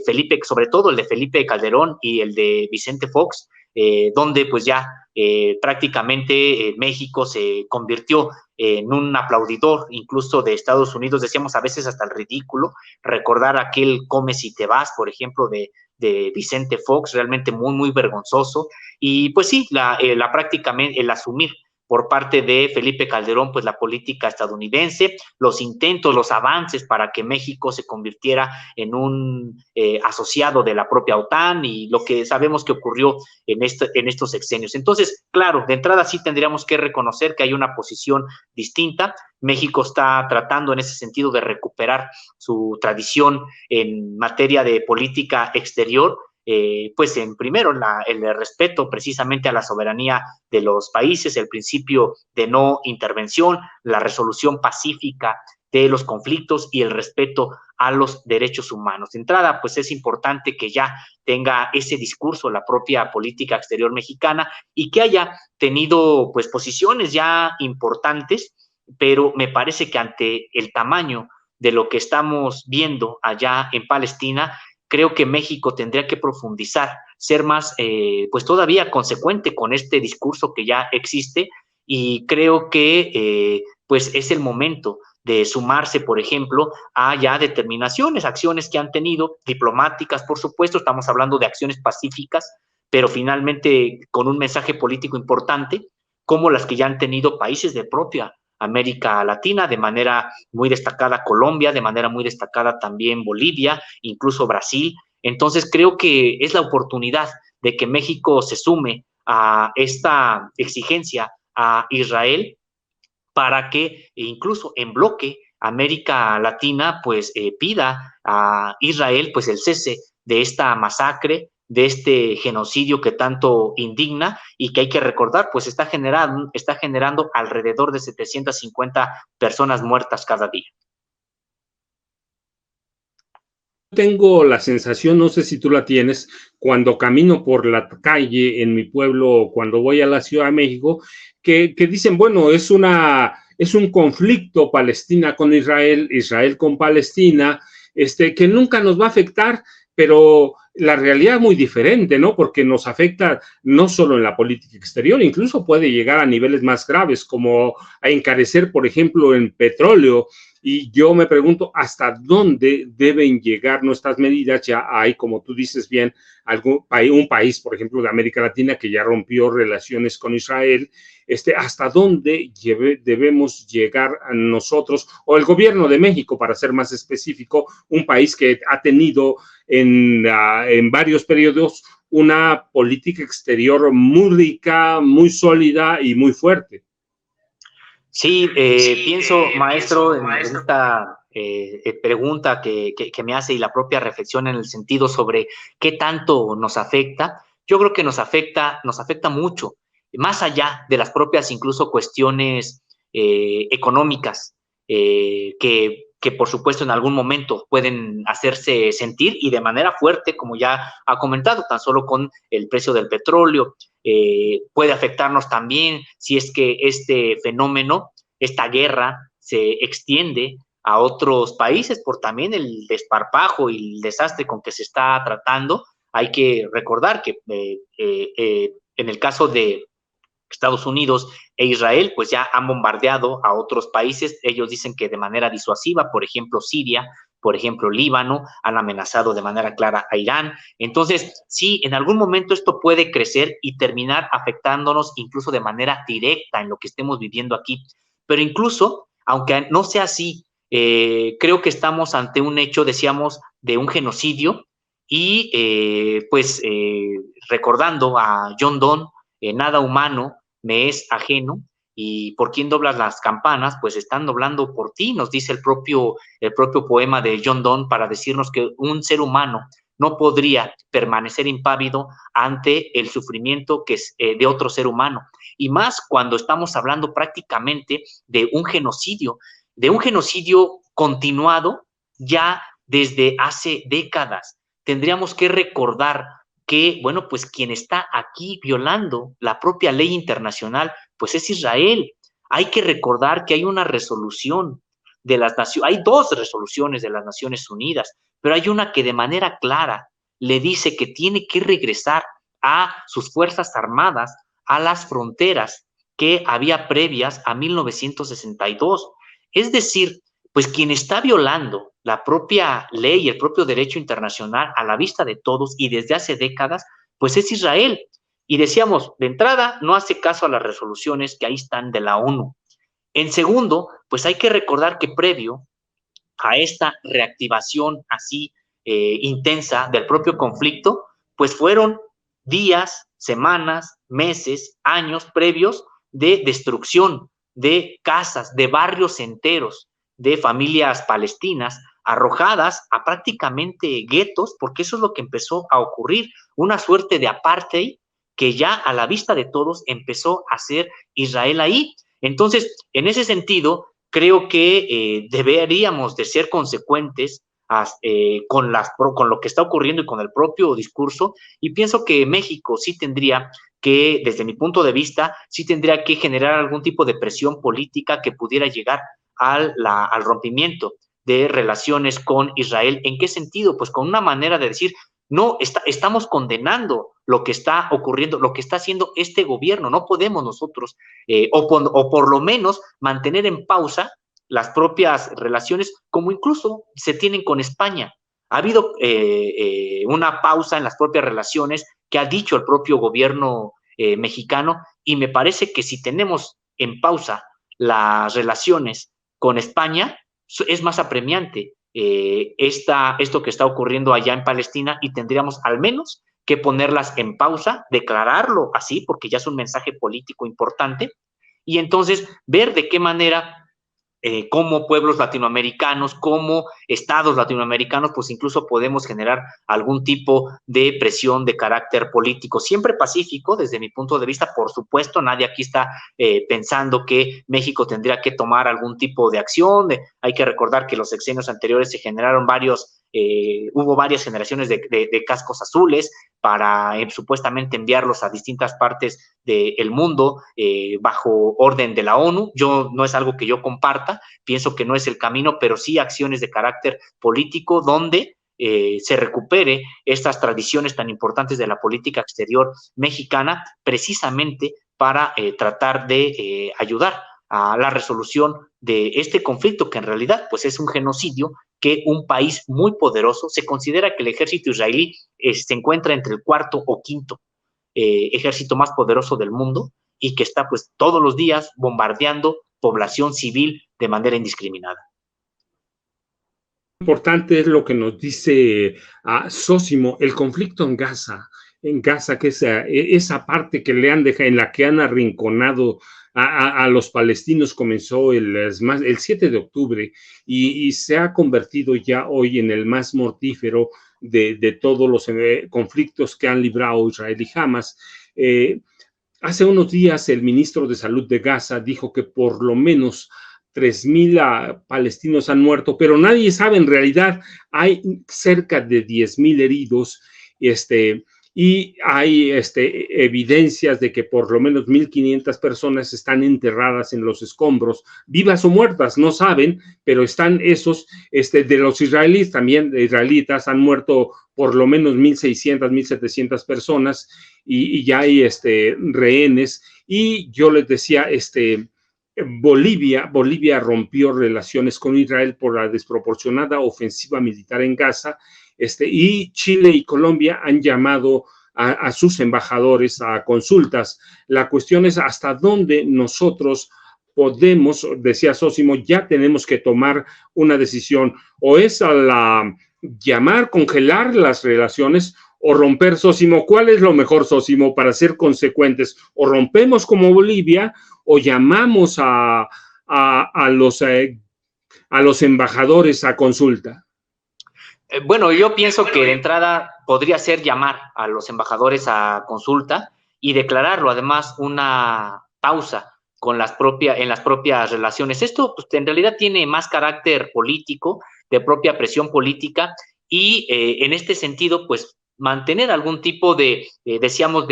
Felipe, sobre todo el de Felipe Calderón y el de Vicente Fox, donde pues ya prácticamente México se convirtió en un aplaudidor incluso de Estados Unidos, decíamos a veces hasta el ridículo, recordar aquel Come si te vas, por ejemplo, de Vicente Fox, realmente muy, muy vergonzoso. Y pues sí, prácticamente el asumir por parte de Felipe Calderón, pues la política estadounidense, los intentos, los avances para que México se convirtiera en un asociado de la propia OTAN y lo que sabemos que ocurrió en estos sexenios. Entonces, claro, de entrada sí tendríamos que reconocer que hay una posición distinta. México está tratando en ese sentido de recuperar su tradición en materia de política exterior, pues en primero el respeto precisamente a la soberanía de los países, el principio de no intervención, la resolución pacífica de los conflictos y el respeto a los derechos humanos. De entrada, pues es importante que ya tenga ese discurso la propia política exterior mexicana y que haya tenido pues posiciones ya importantes, pero me parece que ante el tamaño de lo que estamos viendo allá en Palestina, creo que México tendría que profundizar, ser más, pues todavía consecuente con este discurso que ya existe y creo que pues es el momento de sumarse, por ejemplo, a ya determinaciones, acciones que han tenido, diplomáticas, por supuesto, estamos hablando de acciones pacíficas, pero finalmente con un mensaje político importante, como las que ya han tenido países de propia América Latina, de manera muy destacada Colombia, de manera muy destacada también Bolivia, incluso Brasil. Entonces creo que es la oportunidad de que México se sume a esta exigencia a Israel para que incluso en bloque América Latina pues pida a Israel pues el cese de esta masacre, de este genocidio que tanto indigna y que hay que recordar pues está generando alrededor de 750 personas muertas cada día. Tengo la sensación, no sé si tú la tienes, cuando camino por la calle en mi pueblo o cuando voy a la Ciudad de México, que dicen, bueno, es un conflicto Palestina con Israel, Israel con Palestina, que nunca nos va a afectar, pero la realidad es muy diferente, ¿no? Porque nos afecta no solo en la política exterior, incluso puede llegar a niveles más graves, como a encarecer, por ejemplo, en petróleo. Y yo me pregunto hasta dónde deben llegar nuestras medidas. Ya hay, como tú dices bien, un país, por ejemplo, de América Latina que ya rompió relaciones con Israel. Hasta dónde debemos llegar a nosotros, o el gobierno de México, para ser más específico, un país que ha tenido en varios periodos una política exterior muy rica, muy sólida y muy fuerte. Sí, pienso, maestro, en esta pregunta que me hace y la propia reflexión en el sentido sobre qué tanto nos afecta. Yo creo que nos afecta mucho, más allá de las propias incluso cuestiones económicas que por supuesto en algún momento pueden hacerse sentir y de manera fuerte, como ya ha comentado, tan solo con el precio del petróleo. Puede afectarnos también si es que este fenómeno, esta guerra, se extiende a otros países por también el desparpajo y el desastre con que se está tratando. Hay que recordar que en el caso de Estados Unidos e Israel, pues ya han bombardeado a otros países. Ellos dicen que de manera disuasiva, por ejemplo, Siria, por ejemplo, Líbano, han amenazado de manera clara a Irán. Entonces, sí, en algún momento esto puede crecer y terminar afectándonos incluso de manera directa en lo que estemos viviendo aquí. Pero incluso, aunque no sea así, creo que estamos ante un hecho, decíamos, de un genocidio y recordando a John Donne, nada humano me es ajeno, y por quién doblas las campanas, pues están doblando por ti, nos dice el propio poema de John Donne para decirnos que un ser humano no podría permanecer impávido ante el sufrimiento que es de otro ser humano, y más cuando estamos hablando prácticamente de un genocidio continuado ya desde hace décadas. Tendríamos que recordar que, bueno, pues quien está aquí violando la propia ley internacional, pues es Israel. Hay que recordar que hay una resolución de las Naciones, hay dos resoluciones de las Naciones Unidas, pero hay una que de manera clara le dice que tiene que regresar a sus fuerzas armadas a las fronteras que había previas a 1962. Es decir, pues quien está violando la propia ley y el propio derecho internacional a la vista de todos y desde hace décadas, pues es Israel. Y decíamos, de entrada, no hace caso a las resoluciones que ahí están de la ONU. En segundo, pues hay que recordar que previo a esta reactivación así intensa del propio conflicto, pues fueron días, semanas, meses, años previos de destrucción de casas, de barrios enteros, de familias palestinas arrojadas a prácticamente guetos, porque eso es lo que empezó a ocurrir, una suerte de apartheid que ya a la vista de todos empezó a ser Israel ahí. Entonces, en ese sentido, creo que deberíamos de ser consecuentes con lo que está ocurriendo y con el propio discurso, y pienso que México sí tendría que, desde mi punto de vista, sí tendría que generar algún tipo de presión política que pudiera llegar al rompimiento de relaciones con Israel. ¿En qué sentido? Pues con una manera de decir, no, estamos condenando lo que está ocurriendo, lo que está haciendo este gobierno. No podemos nosotros, o por lo menos mantener en pausa las propias relaciones, como incluso se tienen con España. Ha habido una pausa en las propias relaciones que ha dicho el propio gobierno mexicano, y me parece que si tenemos en pausa las relaciones con España, es más apremiante esto que está ocurriendo allá en Palestina, y tendríamos al menos que ponerlas en pausa, declararlo así, porque ya es un mensaje político importante, y entonces ver de qué manera como pueblos latinoamericanos, como estados latinoamericanos, pues incluso podemos generar algún tipo de presión de carácter político, siempre pacífico desde mi punto de vista. Por supuesto, nadie aquí está pensando que México tendría que tomar algún tipo de acción. Hay que recordar que los sexenios anteriores se generaron hubo varias generaciones de cascos azules para supuestamente enviarlos a distintas partes del mundo bajo orden de la ONU. No es algo que yo comparta, pienso que no es el camino, pero sí acciones de carácter político donde se recupere estas tradiciones tan importantes de la política exterior mexicana, precisamente para tratar de ayudar a la resolución de este conflicto, que en realidad pues es un genocidio, que un país muy poderoso, se considera que el ejército israelí se encuentra entre el cuarto o quinto ejército más poderoso del mundo, y que está pues todos los días bombardeando población civil de manera indiscriminada. Importante es lo que nos dice Zósimo, el conflicto en Gaza, que es esa parte que le han dejado, en la que han arrinconado a los palestinos, comenzó el 7 de octubre y se ha convertido ya hoy en el más mortífero de todos los conflictos que han librado Israel y Hamas. Hace unos días el ministro de Salud de Gaza dijo que por lo menos 3,000 palestinos han muerto, pero nadie sabe. En realidad hay cerca de 10,000 heridos, y hay evidencias de que por lo menos 1,500 personas están enterradas en los escombros, vivas o muertas, no saben, pero están esos. De los israelíes, también de israelitas, han muerto por lo menos 1,600, 1,700 personas, y ya hay rehenes. Y yo les decía, Bolivia rompió relaciones con Israel por la desproporcionada ofensiva militar en Gaza, y Chile y Colombia han llamado a sus embajadores a consultas. La cuestión es hasta dónde nosotros podemos, decía Zósimo, ya tenemos que tomar una decisión, o es llamar, congelar las relaciones, o romper. Zósimo, ¿cuál es lo mejor, Zósimo, para ser consecuentes? O rompemos como Bolivia, o llamamos a los embajadores a consulta. Bueno, yo pienso que de entrada podría ser llamar a los embajadores a consulta y declararlo, además, una pausa en las propias relaciones. Esto pues, en realidad tiene más carácter político, de propia presión política, y en este sentido, pues mantener algún tipo decíamos,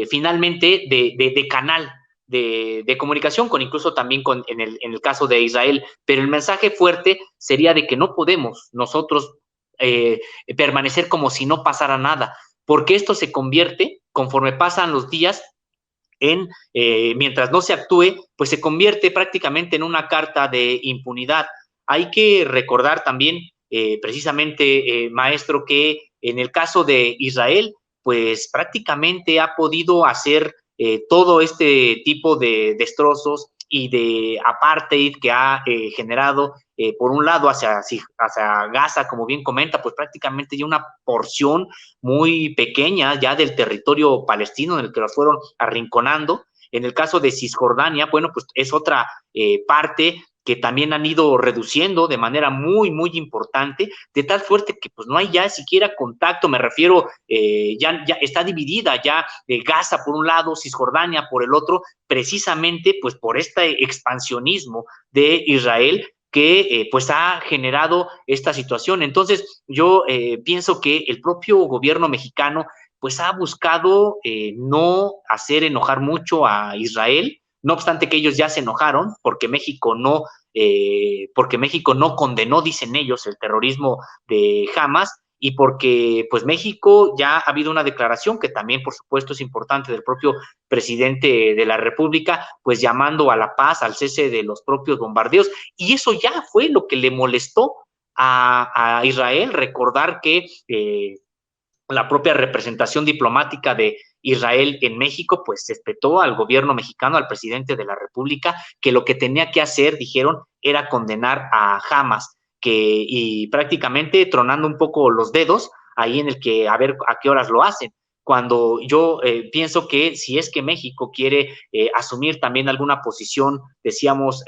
finalmente, de canal de comunicación, incluso también en el caso de Israel. Pero el mensaje fuerte sería de que no podemos nosotros permanecer como si no pasara nada, porque esto se convierte, conforme pasan los días, mientras no se actúe, pues se convierte prácticamente en una carta de impunidad. Hay que recordar también, precisamente, maestro, que en el caso de Israel, pues prácticamente ha podido hacer todo este tipo de destrozos y de apartheid que ha generado, por un lado, hacia Gaza, como bien comenta, pues prácticamente ya una porción muy pequeña ya del territorio palestino en el que los fueron arrinconando. En el caso de Cisjordania, bueno, pues es otra parte que también han ido reduciendo de manera muy, muy importante, de tal suerte que pues no hay ya siquiera contacto, me refiero, ya está dividida ya Gaza por un lado, Cisjordania por el otro, precisamente pues por este expansionismo de Israel que pues ha generado esta situación. Entonces yo pienso que el propio gobierno mexicano pues ha buscado no hacer enojar mucho a Israel, no obstante que ellos ya se enojaron porque México no condenó, dicen ellos, el terrorismo de Hamas, y porque pues México ya ha habido una declaración que también por supuesto es importante del propio presidente de la República, pues llamando a la paz, al cese de los propios bombardeos, y eso ya fue lo que le molestó a Israel. Recordar que la propia representación diplomática de Israel en México, pues respetó al gobierno mexicano, al presidente de la República, que lo que tenía que hacer, dijeron, era condenar a Hamas, y prácticamente tronando un poco los dedos, ahí en el que a ver a qué horas lo hacen. Cuando yo pienso que si es que México quiere asumir también alguna posición, decíamos,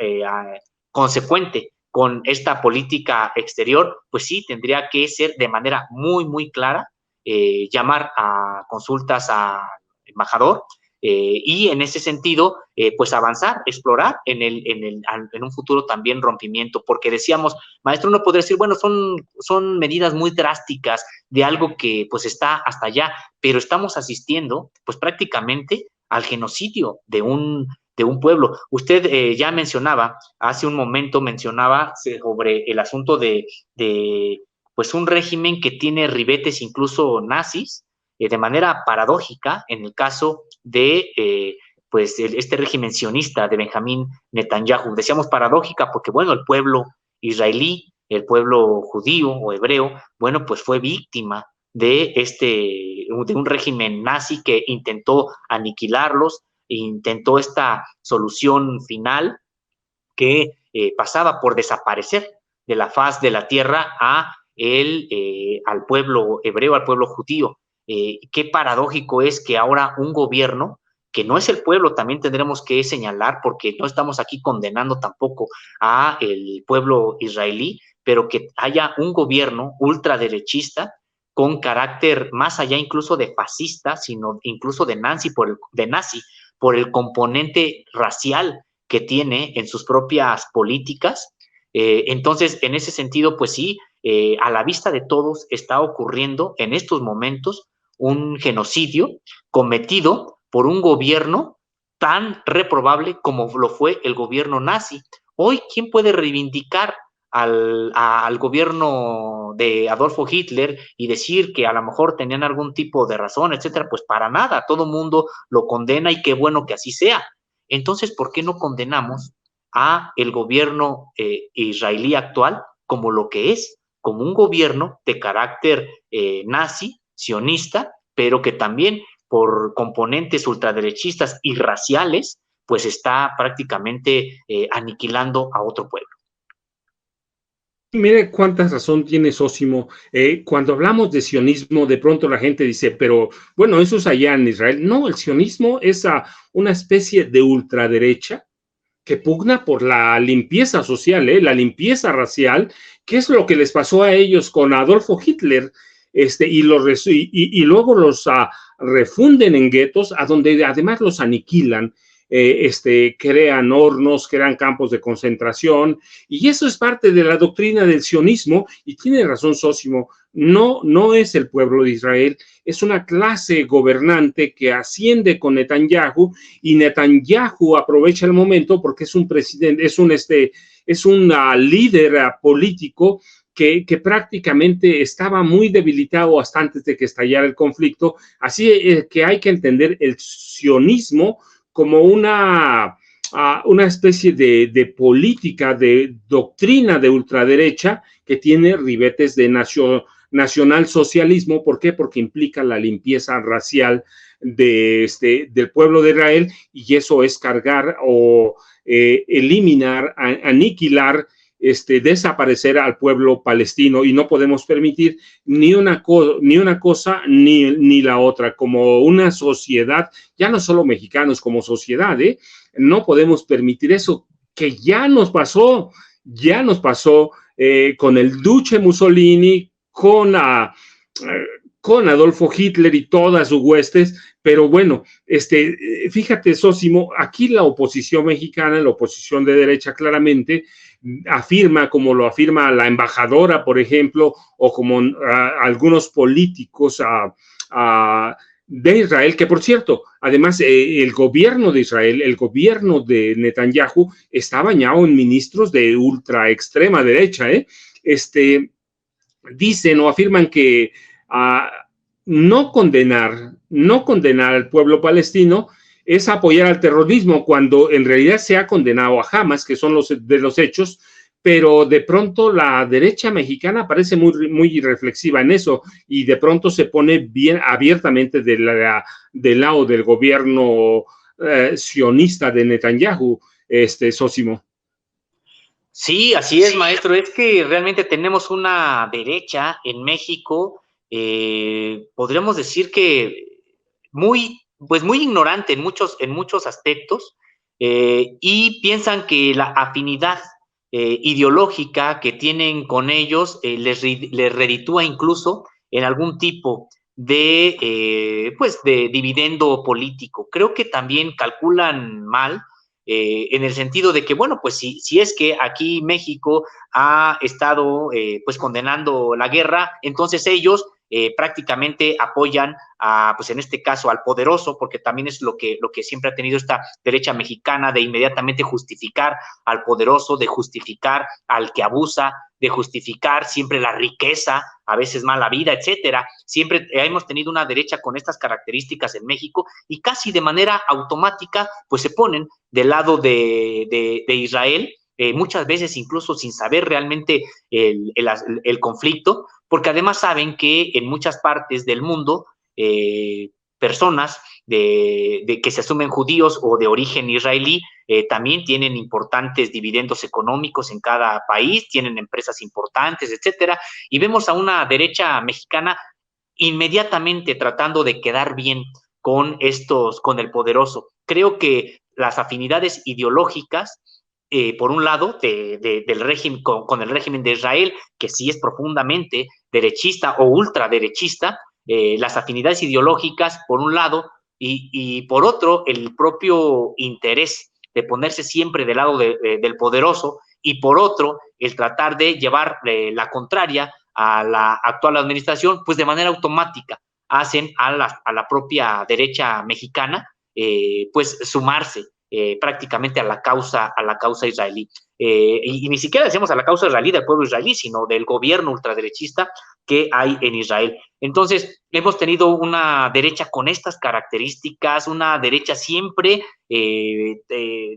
consecuente con esta política exterior, pues sí, tendría que ser de manera muy, muy clara, llamar a consultas al embajador y en ese sentido, pues avanzar, explorar en un futuro también rompimiento, porque decíamos, maestro, uno podría decir, bueno, son medidas muy drásticas de algo que pues está hasta allá, pero estamos asistiendo pues prácticamente al genocidio de un pueblo. Usted ya mencionaba, hace un momento mencionaba sobre el asunto de pues un régimen que tiene ribetes incluso nazis, de manera paradójica, en el caso de pues este régimen sionista de Benjamín Netanyahu. Decíamos paradójica porque, bueno, el pueblo israelí, el pueblo judío o hebreo, bueno, pues fue víctima de un régimen nazi que intentó aniquilarlos, intentó esta solución final que pasaba por desaparecer de la faz de la tierra al pueblo hebreo, al pueblo judío. Qué paradójico es que ahora un gobierno, que no es el pueblo, también tendremos que señalar, porque no estamos aquí condenando tampoco a el pueblo israelí, pero que haya un gobierno ultraderechista con carácter más allá incluso de fascista, sino incluso de nazi por el componente racial que tiene en sus propias políticas. Entonces, en ese sentido, pues sí, a la vista de todos está ocurriendo en estos momentos un genocidio cometido por un gobierno tan reprobable como lo fue el gobierno nazi. Hoy, ¿quién puede reivindicar al gobierno de Adolfo Hitler y decir que a lo mejor tenían algún tipo de razón, etcétera? Pues para nada, todo mundo lo condena y qué bueno que así sea. Entonces, ¿por qué no condenamos a el gobierno israelí actual como lo que es, como un gobierno de carácter nazi, sionista, pero que también por componentes ultraderechistas y raciales, pues está prácticamente aniquilando a otro pueblo? Mire cuánta razón tiene Sósimo. Cuando hablamos de sionismo, de pronto la gente dice, pero bueno, eso es allá en Israel. No, el sionismo es una especie de ultraderecha que pugna por la limpieza social, la limpieza racial, que es lo que les pasó a ellos con Adolfo Hitler, y luego los refunden en guetos, a donde además los aniquilan. Crean hornos, crean campos de concentración, y eso es parte de la doctrina del sionismo, y tiene razón Sósimo, no es el pueblo de Israel, es una clase gobernante que asciende con Netanyahu, y Netanyahu aprovecha el momento porque es un presidente, es un líder político que prácticamente estaba muy debilitado hasta antes de que estallara el conflicto, así que hay que entender el sionismo como una especie de política, de doctrina de ultraderecha que tiene ribetes de nacionalsocialismo. ¿Por qué? Porque implica la limpieza racial del pueblo de Israel, y eso es cargar o eliminar, aniquilar, desaparecer al pueblo palestino, y no podemos permitir ni una cosa ni la otra. Como una sociedad, ya no solo mexicanos, como sociedad, no podemos permitir eso, que ya nos pasó con el Duce Mussolini, con Adolfo Hitler y todas sus huestes. Pero bueno, fíjate, Sósimo, aquí la oposición mexicana, la oposición de derecha, claramente afirma, como lo afirma la embajadora, por ejemplo, o como algunos políticos de Israel, que por cierto, además el gobierno de Israel, el gobierno de Netanyahu, está bañado en ministros de ultra extrema derecha, dicen o afirman que no condenar al pueblo palestino es apoyar al terrorismo, cuando en realidad se ha condenado a Hamas, que son los hechos. Pero de pronto la derecha mexicana parece muy, muy reflexiva en eso, y de pronto se pone bien abiertamente del lado del gobierno sionista de Netanyahu, Sósimo. Sí, así es, maestro. Es que realmente tenemos una derecha en México, podríamos decir que muy ignorante en muchos aspectos, y piensan que la afinidad ideológica que tienen con ellos les reditúa incluso en algún tipo de dividendo político. Creo que también calculan mal, en el sentido de que, bueno, pues si es que aquí México ha estado pues condenando la guerra, entonces ellos prácticamente apoyan pues en este caso al poderoso, porque también es lo que siempre ha tenido esta derecha mexicana, de inmediatamente justificar al poderoso, de justificar al que abusa, de justificar siempre la riqueza, a veces mala vida, etcétera. Siempre hemos tenido una derecha con estas características en México, y casi de manera automática pues se ponen del lado de Israel, muchas veces incluso sin saber realmente el conflicto, porque además saben que en muchas partes del mundo personas de que se asumen judíos o de origen israelí también tienen importantes dividendos económicos en cada país, tienen empresas importantes, etcétera, y vemos a una derecha mexicana inmediatamente tratando de quedar bien con el poderoso. Creo que las afinidades ideológicas, por un lado, del régimen con el régimen de Israel, que sí es profundamente derechista o ultraderechista, las afinidades ideológicas, por un lado, y por otro, el propio interés de ponerse siempre del lado del poderoso, y por otro, el tratar de llevar la contraria a la actual administración, pues de manera automática hacen a la propia derecha mexicana pues sumarse prácticamente a la causa israelí. Y ni siquiera decimos a la causa israelí del pueblo israelí, sino del gobierno ultraderechista que hay en Israel. Entonces, hemos tenido una derecha con estas características, una derecha siempre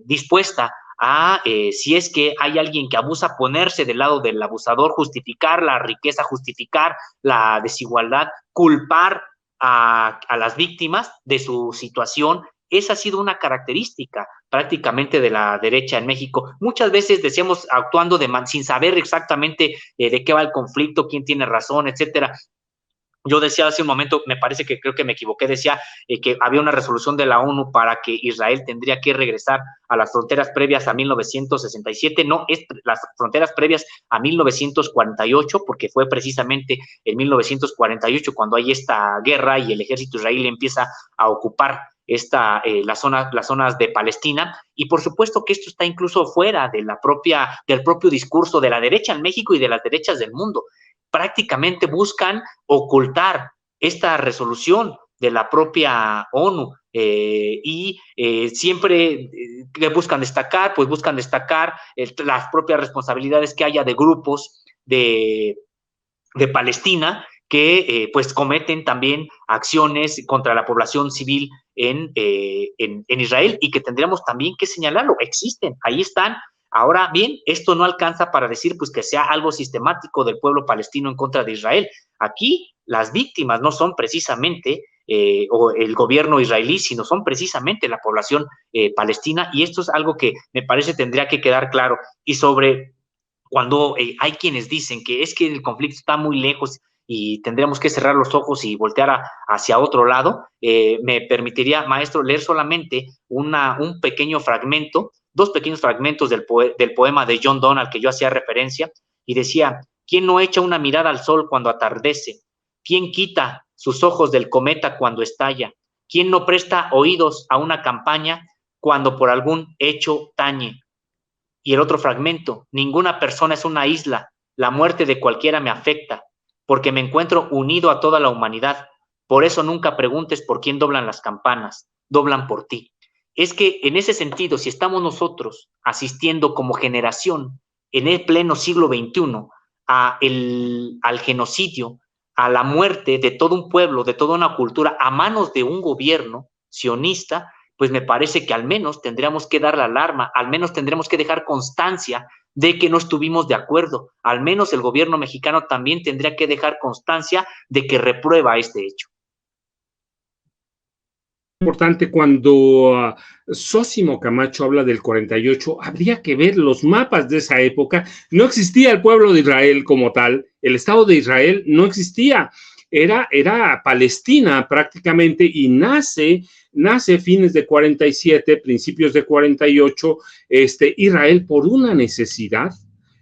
dispuesta a, si es que hay alguien que abusa, ponerse del lado del abusador, justificar la riqueza, justificar la desigualdad, culpar a las víctimas de su situación. Esa ha sido una característica prácticamente de la derecha en México. Muchas veces decíamos actuando sin saber exactamente de qué va el conflicto, quién tiene razón, etcétera. Yo decía hace un momento, me parece que creo que me equivoqué, decía que había una resolución de la ONU para que Israel tendría que regresar a las fronteras previas a 1967, no, es las fronteras previas a 1948, porque fue precisamente en 1948 cuando hay esta guerra y el ejército israelí empieza a ocupar las zonas de Palestina, y por supuesto que esto está incluso fuera del propio discurso de la derecha en México y de las derechas del mundo. Prácticamente buscan ocultar esta resolución de la propia ONU y siempre buscan destacar las propias responsabilidades que haya de grupos de Palestina que pues cometen también acciones contra la población civil en Israel, y que tendríamos también que señalarlo. Existen, ahí están Ahora bien, esto no alcanza para decir pues que sea algo sistemático del pueblo palestino en contra de Israel. Aquí las víctimas no son precisamente o el gobierno israelí, sino son precisamente la población palestina, y esto es algo que me parece tendría que quedar claro. Y sobre cuando hay quienes dicen que es que el conflicto está muy lejos y tendríamos que cerrar los ojos y voltear hacia otro lado, me permitiría, maestro, leer solamente un pequeño fragmento, dos pequeños fragmentos del poema de John Donne al que yo hacía referencia, y decía: ¿quién no echa una mirada al sol cuando atardece? ¿Quién quita sus ojos del cometa cuando estalla? ¿Quién no presta oídos a una campaña cuando por algún hecho tañe? Y el otro fragmento: ninguna persona es una isla, la muerte de cualquiera me afecta, porque me encuentro unido a toda la humanidad. Por eso nunca preguntes por quién doblan las campanas, doblan por ti. Es que en ese sentido, si estamos nosotros asistiendo como generación en el pleno siglo XXI al genocidio, a la muerte de todo un pueblo, de toda una cultura, a manos de un gobierno sionista, pues me parece que al menos tendríamos que dar la alarma, al menos tendremos que dejar constancia de que no estuvimos de acuerdo, al menos el gobierno mexicano también tendría que dejar constancia de que reprueba este hecho. Importante cuando Sósimo Camacho habla del 48, habría que ver los mapas de esa época. No existía el pueblo de Israel como tal, el Estado de Israel no existía, era Palestina prácticamente, y nace fines de 47, principios de 48, Israel por una necesidad,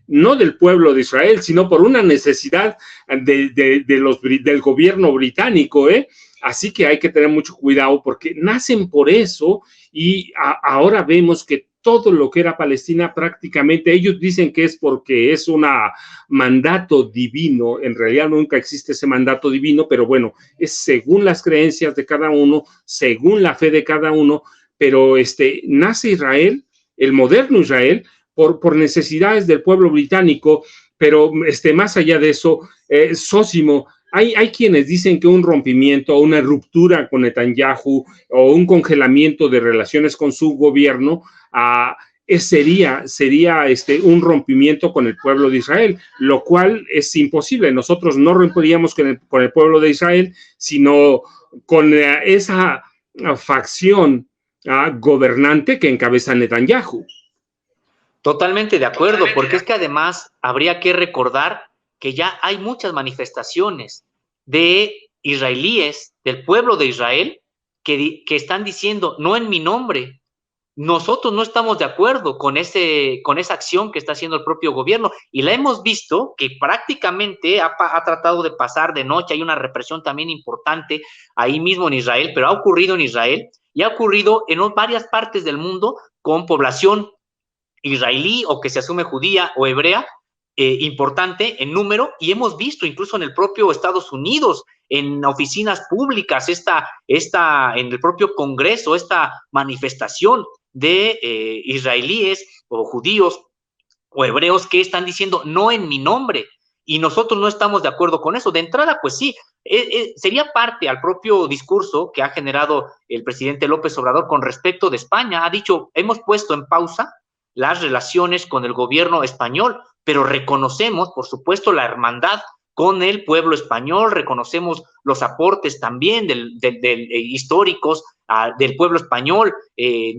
no del pueblo de Israel, sino por una necesidad del gobierno británico, Así que hay que tener mucho cuidado porque nacen por eso, y ahora vemos que todo lo que era Palestina prácticamente, ellos dicen que es porque es un mandato divino. En realidad nunca existe ese mandato divino, pero bueno, es según las creencias de cada uno, según la fe de cada uno, pero nace Israel, el moderno Israel, por necesidades del pueblo británico, pero más allá de eso, Sósimo, hay quienes dicen que un rompimiento o una ruptura con Netanyahu o un congelamiento de relaciones con su gobierno sería un rompimiento con el pueblo de Israel, lo cual es imposible. Nosotros no romperíamos con el pueblo de Israel, sino con esa facción gobernante que encabeza Netanyahu. Totalmente de acuerdo, porque es que además habría que recordar que ya hay muchas manifestaciones de israelíes, del pueblo de Israel, que están diciendo: no en mi nombre, nosotros no estamos de acuerdo con esa acción que está haciendo el propio gobierno, y la hemos visto que prácticamente ha tratado de pasar de noche. Hay una represión también importante ahí mismo en Israel, pero ha ocurrido en Israel y ha ocurrido en varias partes del mundo con población israelí o que se asume judía o hebrea, importante en número, y hemos visto incluso en el propio Estados Unidos, en oficinas públicas, en el propio Congreso, esta manifestación de israelíes o judíos o hebreos que están diciendo: no en mi nombre, y nosotros no estamos de acuerdo con eso. De entrada, pues sí, sería parte al propio discurso que ha generado el presidente López Obrador con respecto de España. Ha dicho: hemos puesto en pausa las relaciones con el gobierno español, pero reconocemos, por supuesto, la hermandad con el pueblo español, reconocemos los aportes también históricos del pueblo español,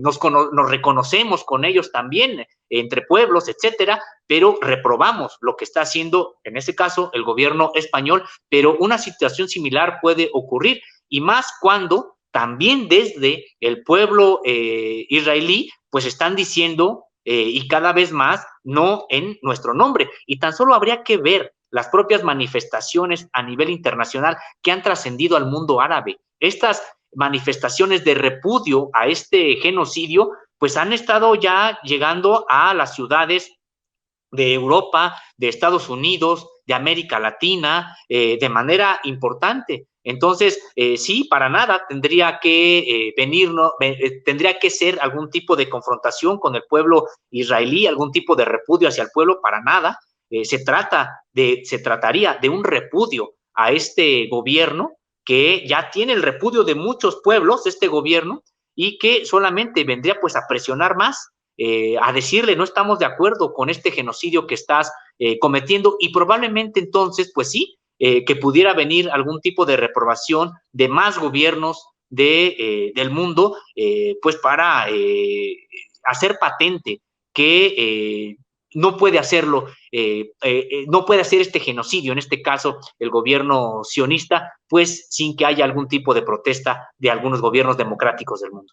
nos reconocemos con ellos también, entre pueblos, etcétera, pero reprobamos lo que está haciendo, en este caso, el gobierno español. Pero una situación similar puede ocurrir, y más cuando también desde el pueblo israelí, pues están diciendo, y cada vez más, no en nuestro nombre. Y tan solo habría que ver las propias manifestaciones a nivel internacional que han trascendido al mundo árabe. Estas manifestaciones de repudio a este genocidio, pues han estado ya llegando a las ciudades de Europa, de Estados Unidos, de América Latina, de manera importante. Entonces, sí, para nada tendría que tendría que ser algún tipo de confrontación con el pueblo israelí, algún tipo de repudio hacia el pueblo, para nada. Se trataría de un repudio a este gobierno que ya tiene el repudio de muchos pueblos, este gobierno, y que solamente vendría pues a presionar más a decirle no estamos de acuerdo con este genocidio que estás cometiendo, y probablemente entonces, pues sí, que pudiera venir algún tipo de reprobación de más gobiernos del mundo, pues para hacer patente que no puede hacerlo, no puede hacer este genocidio, en este caso el gobierno sionista, pues sin que haya algún tipo de protesta de algunos gobiernos democráticos del mundo.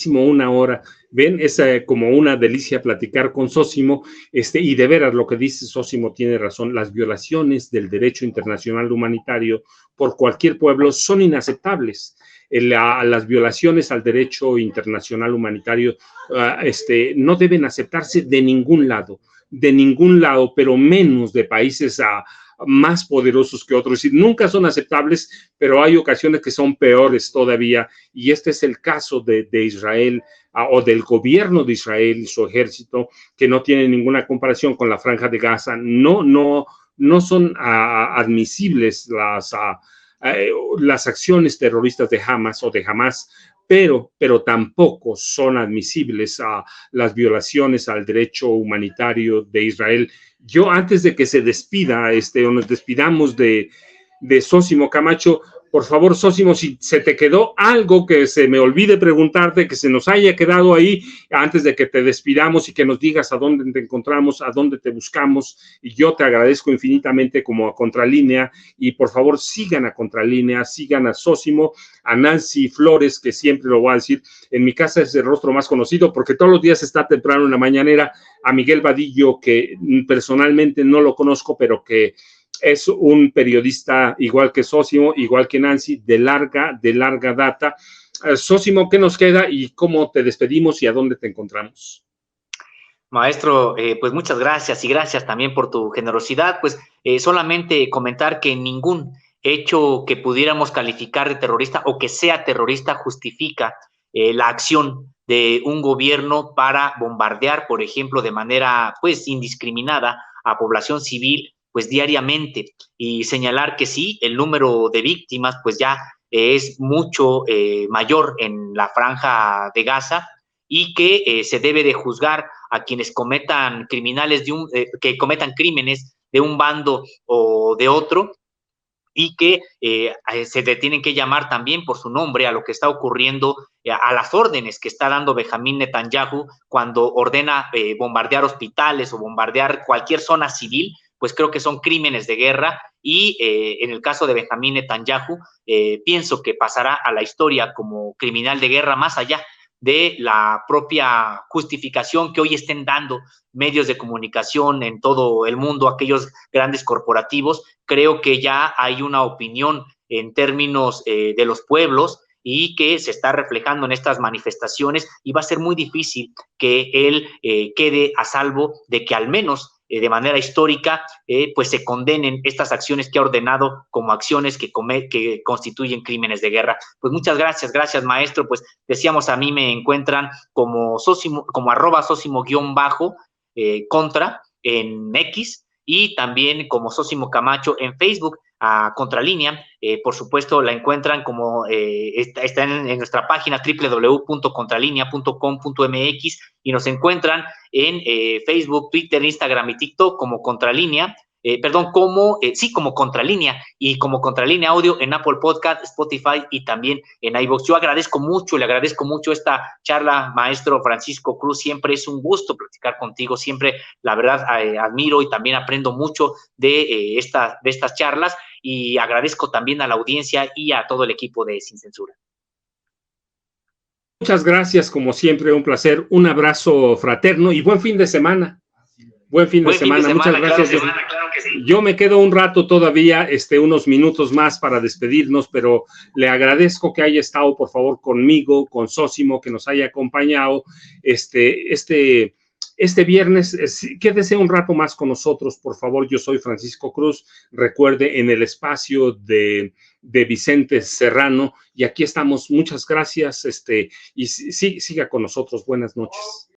Una hora. Ven, es como una delicia platicar con Zósimo, y de veras lo que dice Zósimo tiene razón. Las violaciones del derecho internacional humanitario por cualquier pueblo son inaceptables. Las violaciones al derecho internacional humanitario no deben aceptarse de ningún lado, pero menos de países más poderosos que otros. Es decir, nunca son aceptables, pero hay ocasiones que son peores todavía, y este es el caso de Israel, o del gobierno de Israel y su ejército, que no tiene ninguna comparación con la Franja de Gaza. No son admisibles las acciones terroristas de Hamas o de Hamas, pero tampoco son admisibles las violaciones al derecho humanitario de Israel. Yo, antes de que se despida, o nos despidamos de Zósimo Camacho, por favor, Zósimo, si se te quedó algo que se me olvide preguntarte, que se nos haya quedado ahí, antes de que te despidamos, y que nos digas a dónde te encontramos, a dónde te buscamos, y yo te agradezco infinitamente como a Contralínea, y por favor sigan a Contralínea, sigan a Zósimo, a Nancy Flores, que siempre lo voy a decir, en mi casa es el rostro más conocido, porque todos los días está temprano en la mañanera, a Miguel Vadillo, que personalmente no lo conozco, pero que es un periodista igual que Zósimo, igual que Nancy, de larga data. Zósimo, ¿qué nos queda y cómo te despedimos y a dónde te encontramos? Maestro, pues muchas gracias, y gracias también por tu generosidad. Pues solamente comentar que ningún hecho que pudiéramos calificar de terrorista o que sea terrorista justifica la acción de un gobierno para bombardear, por ejemplo, de manera pues indiscriminada a población civil pues diariamente, y señalar que sí, el número de víctimas pues ya es mucho mayor en la Franja de Gaza, y que se debe de juzgar a quienes cometan que cometan crímenes de un bando o de otro, y que se le tienen que llamar también por su nombre a lo que está ocurriendo, a las órdenes que está dando Benjamín Netanyahu cuando ordena bombardear hospitales o bombardear cualquier zona civil. Pues creo que son crímenes de guerra, y en el caso de Benjamín Netanyahu, pienso que pasará a la historia como criminal de guerra, más allá de la propia justificación que hoy estén dando medios de comunicación en todo el mundo, aquellos grandes corporativos. Creo que ya hay una opinión en términos de los pueblos, y que se está reflejando en estas manifestaciones, y va a ser muy difícil que él quede a salvo de que al menos de manera histórica pues se condenen estas acciones que ha ordenado como acciones que constituyen crímenes de guerra. Pues muchas gracias, maestro. Pues decíamos, a mí me encuentran como Zósimo, como @Zósimo_contra en X, y también como Zósimo Camacho en Facebook. A Contralínea, por supuesto, la encuentran como está en nuestra página www.contralinea.com.mx, y nos encuentran en Facebook, Twitter, Instagram y TikTok como Contralínea, como Contralínea, y como Contralínea Audio en Apple Podcast, Spotify y también en iVoox. Yo le agradezco mucho esta charla, maestro Francisco Cruz. Siempre es un gusto platicar contigo, siempre, la verdad, admiro y también aprendo mucho de estas charlas, y agradezco también a la audiencia y a todo el equipo de Sin Censura. Muchas gracias, como siempre, un placer, un abrazo fraterno y buen fin de semana. Buen fin de semana, muchas gracias. Claro que sí. Yo me quedo un rato todavía, unos minutos más para despedirnos, pero le agradezco que haya estado, por favor, conmigo, con Zósimo, que nos haya acompañado este viernes. Quédese un rato más con nosotros, por favor. Yo soy Francisco Cruz. Recuerde, en el espacio de Vicente Serrano, y aquí estamos. Muchas gracias, y siga con nosotros. Buenas noches.